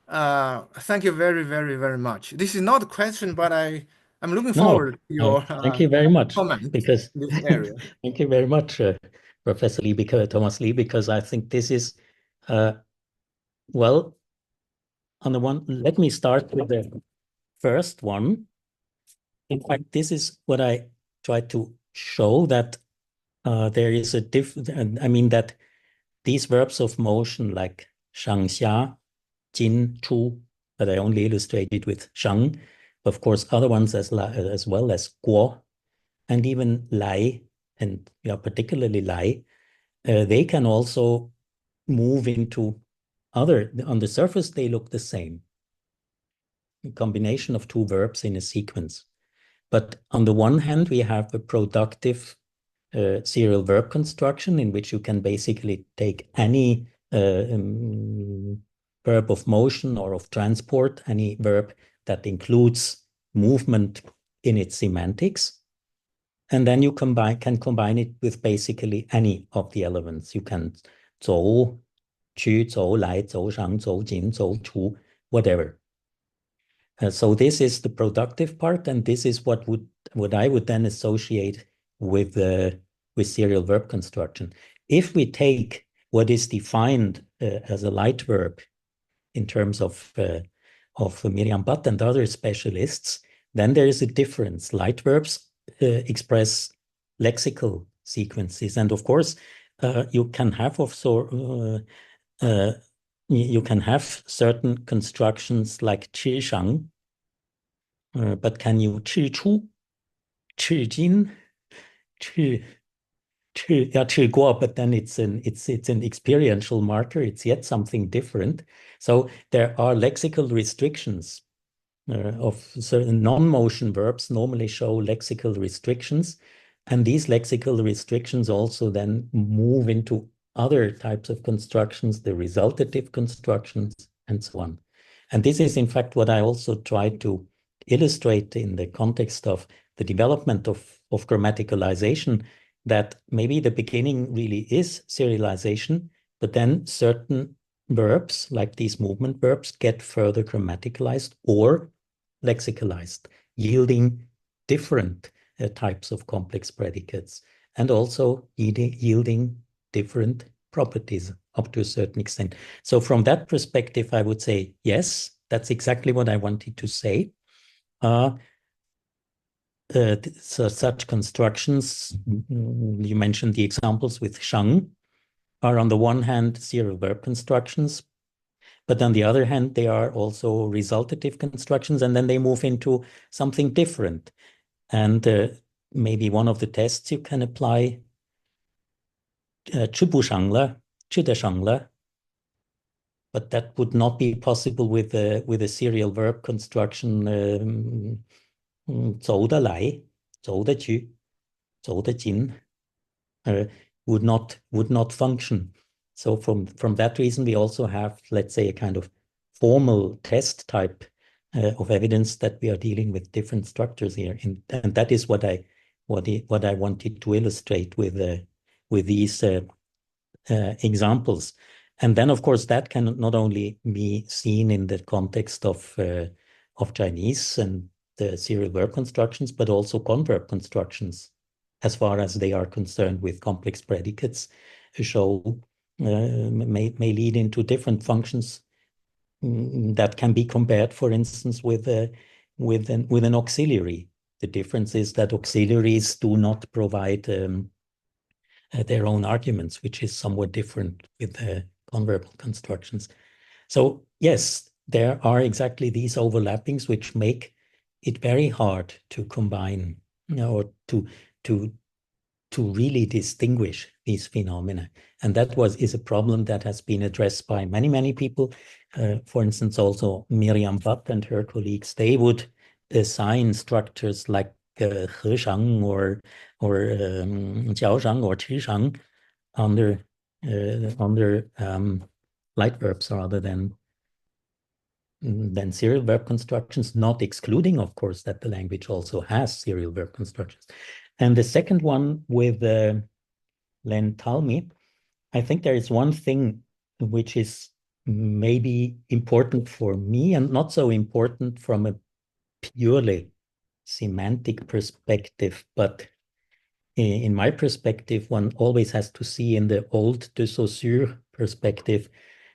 Thank you very, very, very much. This is not a question, but I I'm looking
No,
forward to your
thank you very much.
comment
Because
in this area.
thank you very much, Professor Lee, Thomas Lee, because I think this is, well, on the one, let me start with the first one. In fact, this is what I try to show, that there is a I mean that these verbs of motion like shang xia, jin, chu, that I only illustrated with shang, of course, other ones as well as guo, and even lai, and particularly lai, they can also move into other, on the surface, they look the same. A combination of two verbs in a sequence. But on the one hand, we have a productive serial verb construction in which you can basically take any verb of motion or of transport, any verb that includes movement in its semantics. And then you can combine it with basically any of the elements. You can 走, 去, 走, 来, 走, 上, 走, 进, 走, 出, whatever. So this is the productive part, and this is what I would then associate with serial verb construction. If we take what is defined as a light verb in terms of Miriam Butt and other specialists, then there is a difference. Light verbs express lexical sequences, and of course, you can have also you can have certain constructions like 吃上, but can you 吃出, 吃进, 吃过, but then it's an experiential marker. It's yet something different. So there are lexical restrictions of certain non-motion verbs normally show lexical restrictions, and these lexical restrictions also then move into other types of constructions, the resultative constructions, and so on. And this is, in fact, what I also try to illustrate in the context of the development of grammaticalization, that maybe the beginning really is serialization, but then certain verbs, like these movement verbs, get further grammaticalized or lexicalized, yielding different types of complex predicates, and also yielding different properties up to a certain extent. So from that perspective, I would say, yes, that's exactly what I wanted to say. So such constructions, you mentioned the examples with shang, are on the one hand serial verb constructions, but on the other hand, they are also resultative constructions, and then they move into something different. And maybe one of the tests you can apply, 吃不上了, 吃得上了, but that would not be possible with a serial verb construction, 走得来, 走得去, 走得进, would not function. So from that reason, we also have, let's say, a kind of formal test type of evidence that we are dealing with different structures here, and that is what I wanted to illustrate with these examples. And then, of course, that can not only be seen in the context of Chinese and the serial verb constructions, but also converb constructions, as far as they are concerned with complex predicates, show may lead into different functions that can be compared, for instance, with an auxiliary. The difference is that auxiliaries do not provide their own arguments, which is somewhat different with converbal constructions. So yes, there are exactly these overlappings which make it very hard to combine, or to really distinguish these phenomena. And that is a problem that has been addressed by many people. For instance, also Miriam Butt and her colleagues, they would assign structures like 和尚 or 脚上 or 吃上 under light verbs rather than serial verb constructions, not excluding, of course, that the language also has serial verb constructions. And the second one with Len Talmi, I think there is one thing which is maybe important for me and not so important from a purely semantic perspective, but in my perspective, one always has to see in the old de Saussure perspective,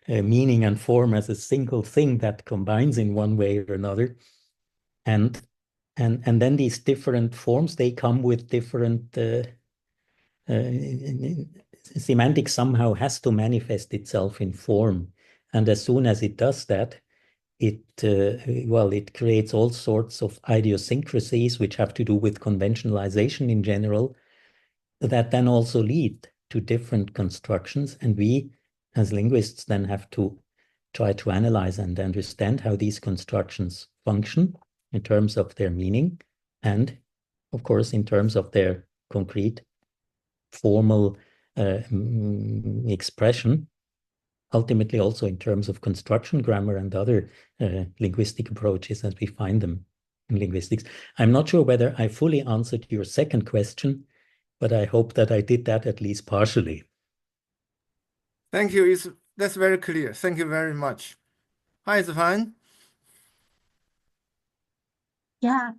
meaning and form as a single thing that combines in one way or another. And then these different forms, they come with different semantics somehow has to manifest itself in form. And as soon as it does that, it creates all sorts of idiosyncrasies which have to do with conventionalization in general, that then also lead to different constructions. And we, as linguists, then have to try to analyze and understand how these constructions function in terms of their meaning and, of course, in terms of their concrete formal expression, ultimately also in terms of construction grammar and other linguistic approaches as we find them in linguistics. I'm not sure whether I fully answered your second question, but I hope that I did that at least partially.
Thank you. That's very clear. Thank you very much. Hi, Zifan.
Yeah.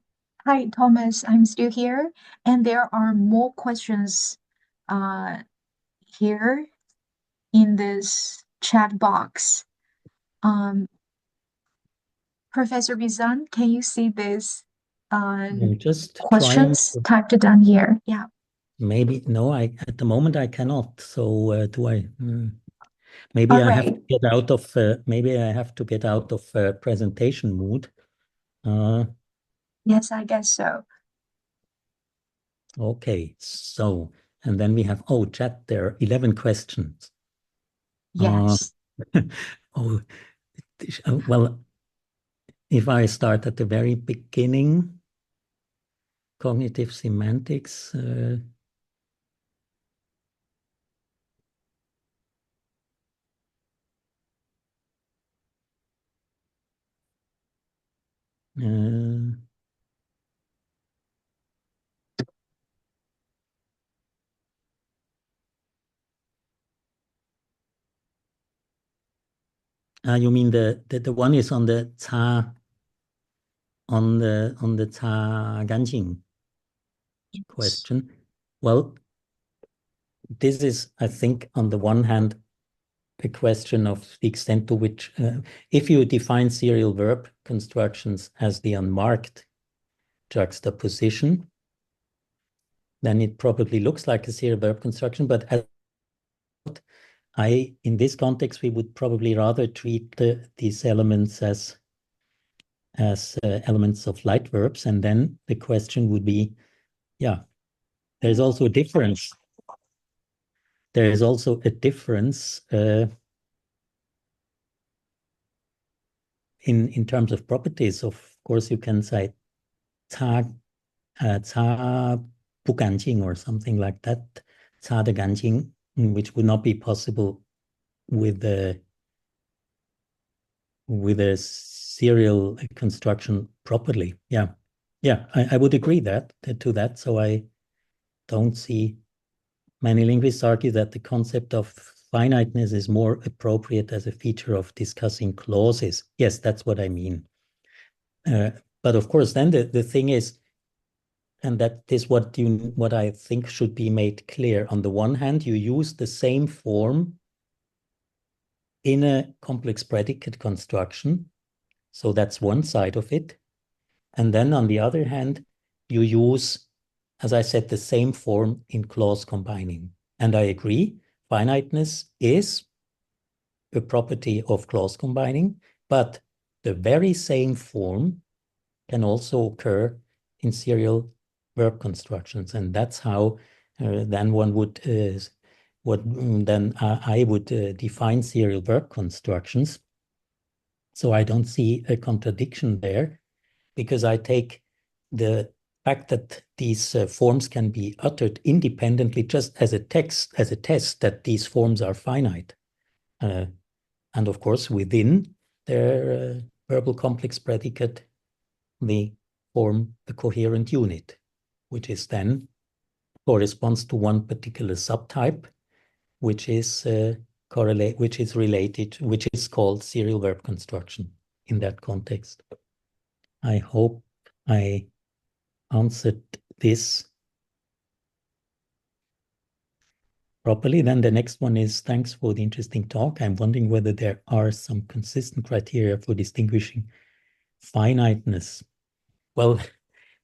Hi, Thomas. I'm still here, and there are more questions here in this chat box. Professor Bisang, can you see this
I'm just
questions
trying to,
typed down here? Yeah.
maybe, no, at the moment I cannot. So do I? Maybe
All
I have
right.
to get out of presentation mood.
Yes, I guess so.
Okay, so, and then we have, chat, there are 11 questions.
Yes.
Oh, well, if I start at the very beginning, cognitive semantics, you mean the one is on the ca ganjing question? Well, this is, I think, on the one hand, a question of the extent to which, if you define serial verb constructions as the unmarked juxtaposition, then it probably looks like a serial verb construction. But in this context, we would probably rather treat these elements as elements of light verbs. And then the question would be, there's also a difference. There is also a difference in terms of properties. Of course, you can say ca bukanjing or something like that, ca de ganjing, which would not be possible with a serial construction properly. Yeah, I would agree to that. So I don't see many linguists argue that the concept of finiteness is more appropriate as a feature of discussing clauses. Yes, that's what I mean. But of course, then the thing is, and that is what I think should be made clear. On the one hand, you use the same form in a complex predicate construction. So that's one side of it. And then on the other hand, you use, as I said, the same form in clause combining. And I agree, finiteness is a property of clause combining, but the very same form can also occur in serial verb constructions. And that's how then one would, I would define serial verb constructions. So I don't see a contradiction there, because I take the fact that these forms can be uttered independently just as a test that these forms are finite. And of course, within their verbal complex predicate, they form a coherent unit, which is then corresponds to one particular subtype, which is related, which is called serial verb construction in that context. I hope I answered this properly. Then the next one is, thanks for the interesting talk. I'm wondering whether there are some consistent criteria for distinguishing finiteness. Well,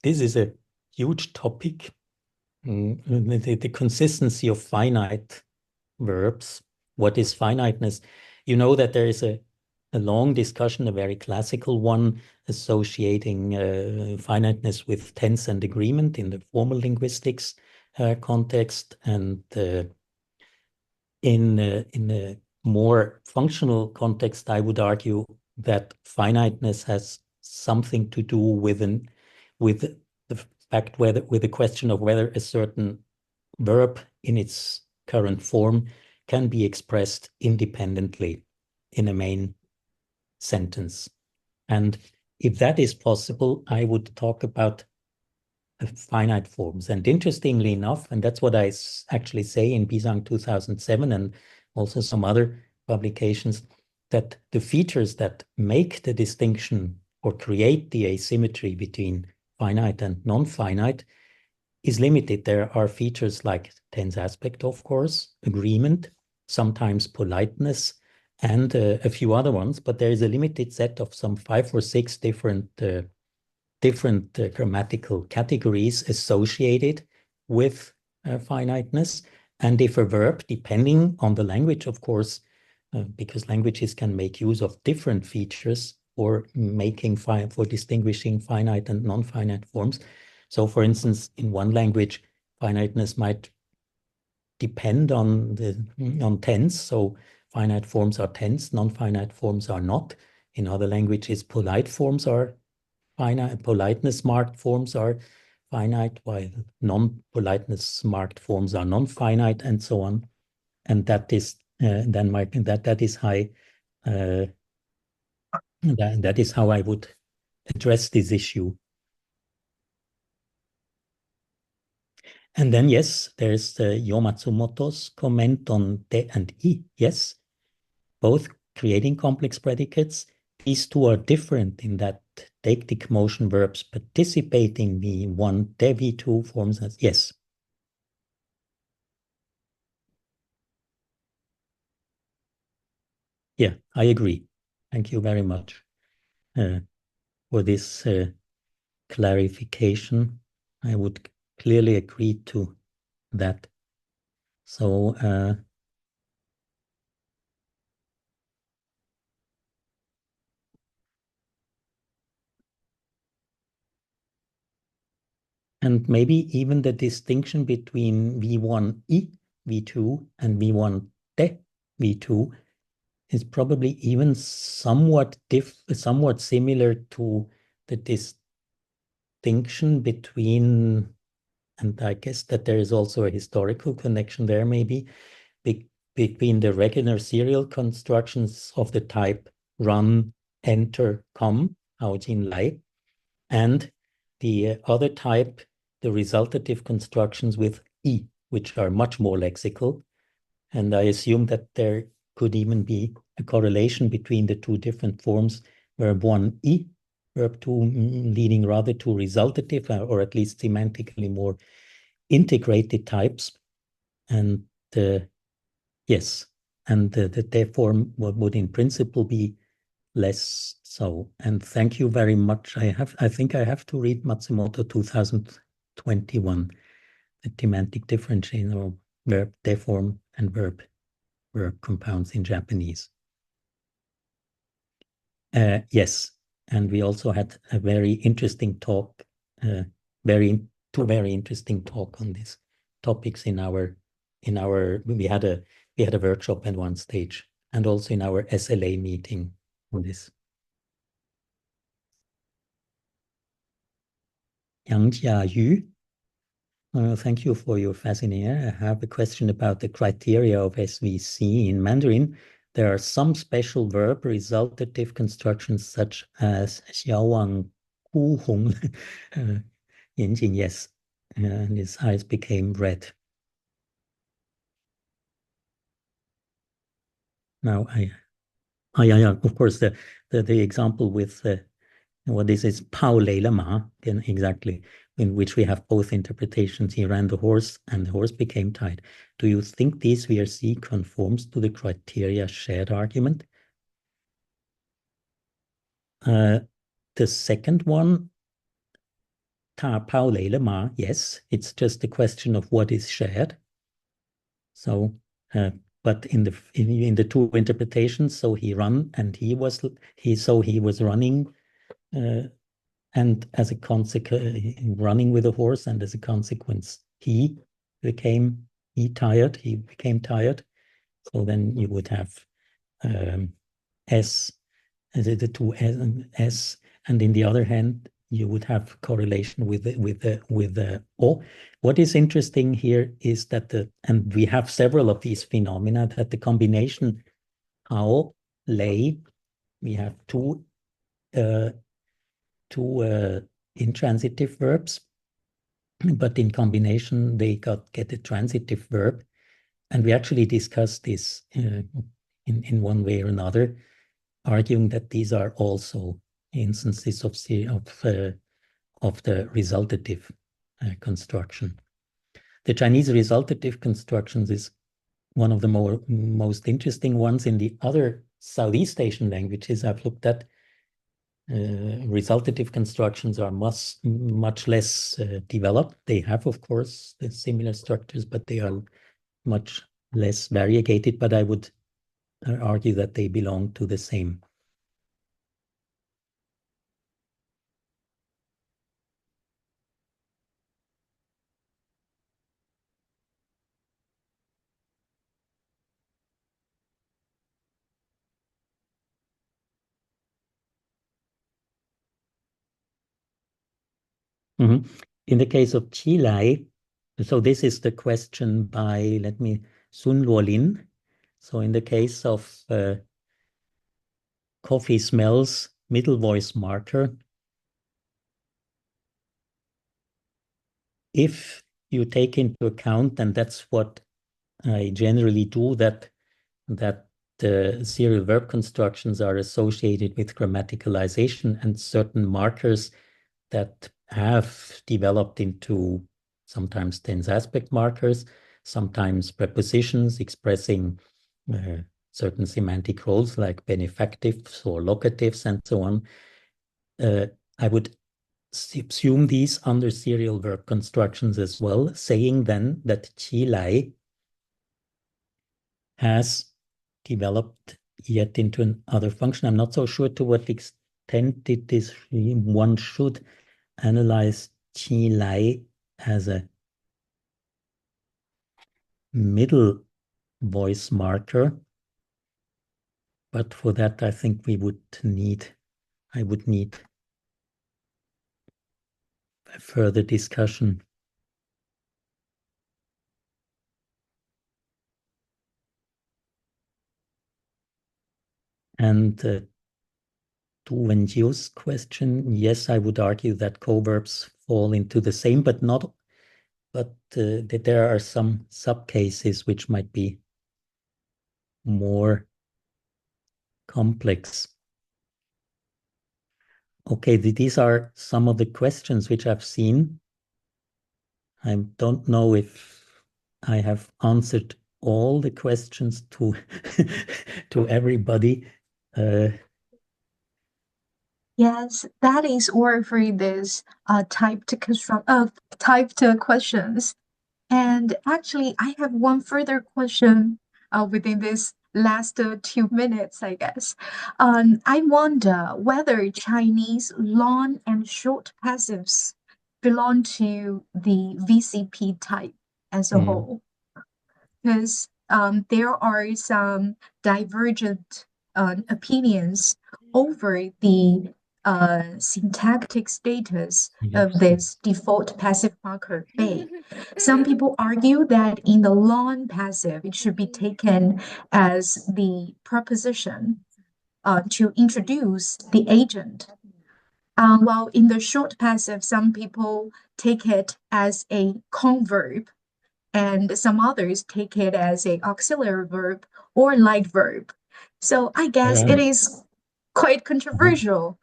this is a huge topic. The consistency of finite verbs. What is finiteness? You know that there is a long discussion, a very classical one, associating finiteness with tense and agreement in the formal linguistics context, and in a more functional context, I would argue that finiteness has something to do with the fact with the question of whether a certain verb in its current form can be expressed independently in a main sentence. And if that is possible, I would talk about finite forms. And interestingly enough, and that's what I actually say in Bisang 2007 and also some other publications, that the features that make the distinction or create the asymmetry between finite and non-finite is limited. There are features like tense aspect, of course, agreement, sometimes politeness, and a few other ones, but there is a limited set of some 5 or 6 different grammatical categories associated with finiteness. And if a verb, depending on the language, of course, because languages can make use of different features for distinguishing finite and non-finite forms. So, for instance, in one language, finiteness might depend on tense. So, finite forms are tense, non-finite forms are not. In other languages, polite forms are finite, politeness marked forms are finite, while non-politeness marked forms are non-finite, and so on. And that is that is high. That is how I would address this issue. And then, yes, there's Yo Matsumoto's comment on de and I. Yes, both creating complex predicates. These two are different in that deictic motion verbs participating V1, de V2 forms as yes. Yeah, I agree. Thank you very much for this clarification. I would clearly agree to that. So, and maybe even the distinction between V1I, V2, and V1 de V2 is probably even somewhat similar to the distinction between, and I guess that there is also a historical connection there maybe, between the regular serial constructions of the type run, enter, come, 好进来, and the other type, the resultative constructions with I, which are much more lexical. And I assume that there could even be a correlation between the two different forms, verb 1 I, verb 2 leading rather to resultative or at least semantically more integrated types. And yes, and the de form would in principle be less so. And thank you very much. I think I have to read Matsumoto 2021, the semantic differentiation of verb de form and verb compounds in Japanese. Yes, and we also had a very interesting talk, two very interesting talk on these topics in our we had a workshop at one stage, and also in our SLA meeting on this. Yang Jia Yu, thank you for your fascinating. I have a question about the criteria of SVC in Mandarin. There are some special verb resultative constructions such as 小王孤红, 眼睛, yes, and his eyes became red. Now yeah, of course, the example with what this is 泡累了嘛, exactly. in which we have both interpretations. He ran the horse and the horse became tied. Do you think this VRC conforms to the criteria shared argument? The second one, Ta Pao Lei Le Ma, yes, it's just a question of what is shared. So, but in the two interpretations, so he ran and he was running, and as a consequence, running with a horse, and as a consequence, he became tired. So then you would have S, the two S, and in the other hand, you would have correlation with the O. What is interesting here is that and we have several of these phenomena, that the combination Hao, Lei, we have two intransitive verbs, but in combination they get a transitive verb, and we actually discussed this in one way or another, arguing that these are also instances of the resultative construction. The Chinese resultative constructions is one of the most interesting ones. In the other Southeast Asian languages I've looked at, resultative constructions are much less developed. They have, of course, the similar structures, but they are much less variegated. But I would argue that they belong to the same. In the case of Chilai, so this is the question by, Sun Luolin. So in the case of coffee smells, middle voice marker, if you take into account, and that's what I generally do, that the serial verb constructions are associated with grammaticalization and certain markers that have developed into sometimes tense aspect markers, sometimes prepositions expressing certain semantic roles like benefactives or locatives and so on. I would subsume these under serial verb constructions as well, saying then that Qilai has developed yet into another function. I'm not so sure to what extent it is one should analyze Qilai as a middle voice marker, but for that I think I would need a further discussion. And to Wenjiu's question, yes, I would argue that coverbs fall into the same, but that there are some subcases which might be more complex. Okay, these are some of the questions which I've seen. I don't know if I have answered all the questions to everybody.
Yes, that is all for this typed questions. And actually, I have one further question within this last 2 minutes, I guess. I wonder whether Chinese long and short passives belong to the VCP type as a whole, because there are some divergent opinions over the syntactic status of this default passive marker Bei. Some people argue that in the long passive, it should be taken as the preposition to introduce the agent. While in the short passive, some people take it as a converb, and some others take it as an auxiliary verb or light verb. So I guess it is quite controversial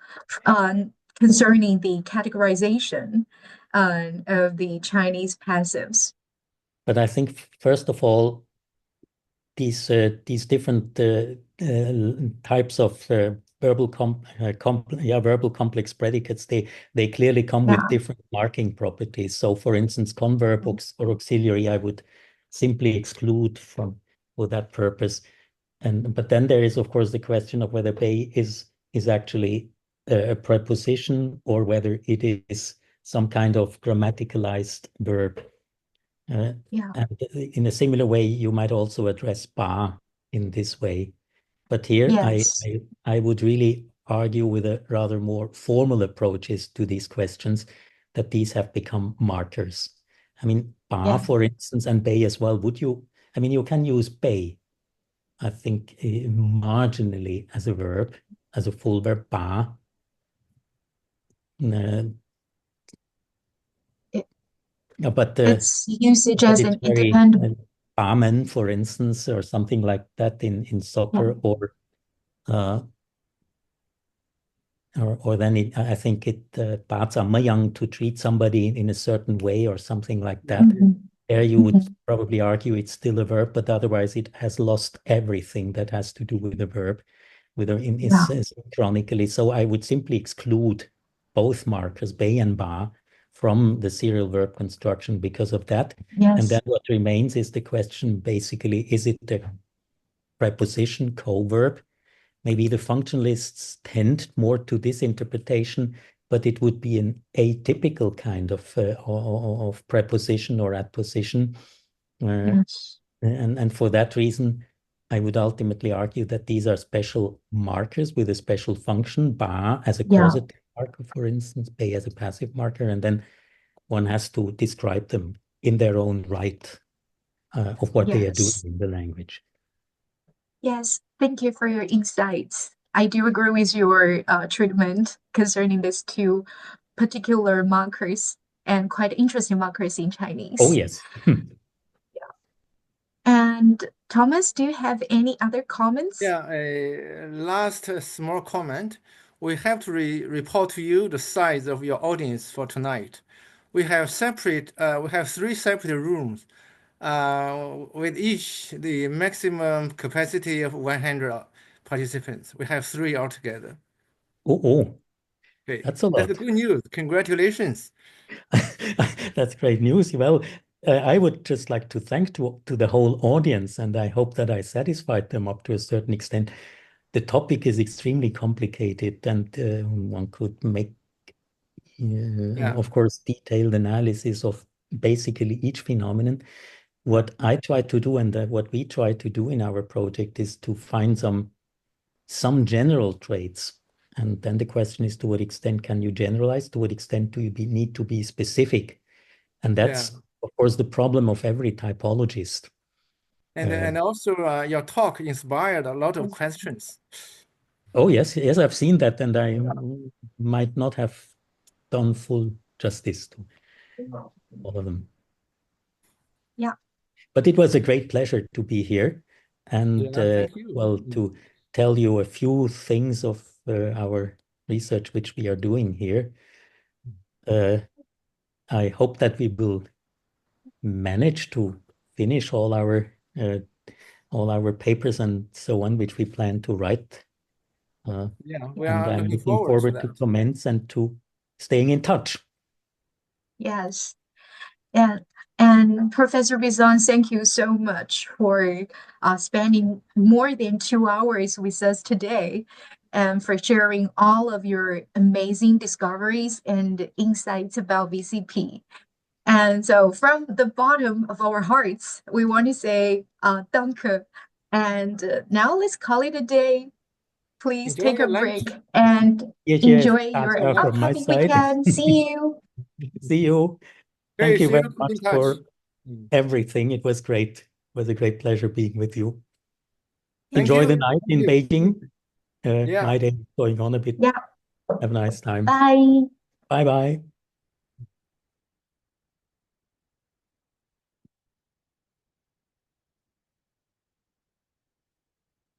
concerning the categorization. of the Chinese passives.
But I think, first of all, these different types of verbal complex predicates, they clearly come with different marking properties. So, for instance, converb or auxiliary, I would simply exclude for that purpose. But then there is, of course, the question of whether Bei is actually a preposition or whether it is some kind of grammaticalized verb. And in a similar way, you might also address Ba in this way. But here,
Yes.
I would really argue with a rather more formal approaches to these questions, that these have become markers. I mean, Ba, for instance, and Bei as well. You can use Bei, I think, marginally as a verb, as a full verb, Ba. But
its usage as an independent
barman, for instance, or something like that in soccer, or then I think mayang to treat somebody in a certain way or something like that. There you would probably argue it's still a verb, but otherwise it has lost everything that has to do with the verb, synchronically. So I would simply exclude both markers, Bei and Ba, from the serial verb construction because of that. And then what remains is the question, basically, is it a preposition, co-verb? Maybe the functionalists tend more to this interpretation, but it would be an atypical kind of preposition or adposition. And for that reason, I would ultimately argue that these are special markers with a special function, Ba as a causative marker, for instance, Bei as a passive marker, and then one has to describe them in their own right of what they are doing in the language.
Yes, thank you for your insights. I do agree with your treatment concerning these two particular markers and quite interesting markers in Chinese.
Oh, yes.
And Thomas, do you have any other comments?
Yeah, a last small comment. We have to report to you the size of your audience for tonight. We have three separate rooms, with each the maximum capacity of 100 participants. We have three altogether.
Okay. That's a lot.
That's good news. Congratulations.
That's great news. Well, I would just like to thank to the whole audience, and I hope that I satisfied them up to a certain extent. The topic is extremely complicated, and one could make, of course, detailed analysis of basically each phenomenon. What I try to do, and what we try to do in our project, is to find some general traits. And then the question is, to what extent can you generalize? To what extent do you need to be specific? And that's, of course, the problem of every typologist.
And also, your talk inspired a lot of questions.
Oh, yes, I've seen that, and I might not have done full justice to all of them.
Yeah.
But it was a great pleasure to be here and,
thank you.
well, to tell you a few things of our research which we are doing here. I hope that we will manage to finish all our papers and so on, which we plan to write.
We
and
are
I'm
looking
looking forward to comments and to staying in touch.
Yes. And Professor Bisang, thank you so much for spending more than 2 hours with us today and for sharing all of your amazing discoveries and insights about VCP. And so from the bottom of our hearts, we want to say danke. And now let's call it a day. Please
Enjoy
take a
your
break
lunch.
and
Yes,
enjoy
that's
your
from my
upcoming
side.
weekend. See you.
See you.
Hey,
Thank you
see you.
very
Keep
much
in touch.
for everything. It was great. It was a great pleasure being with you.
Thank
Enjoy
you.
the night in Beijing.
Yeah.
My day is going on a bit.
Yeah.
Have a nice time.
Bye.
Bye-bye.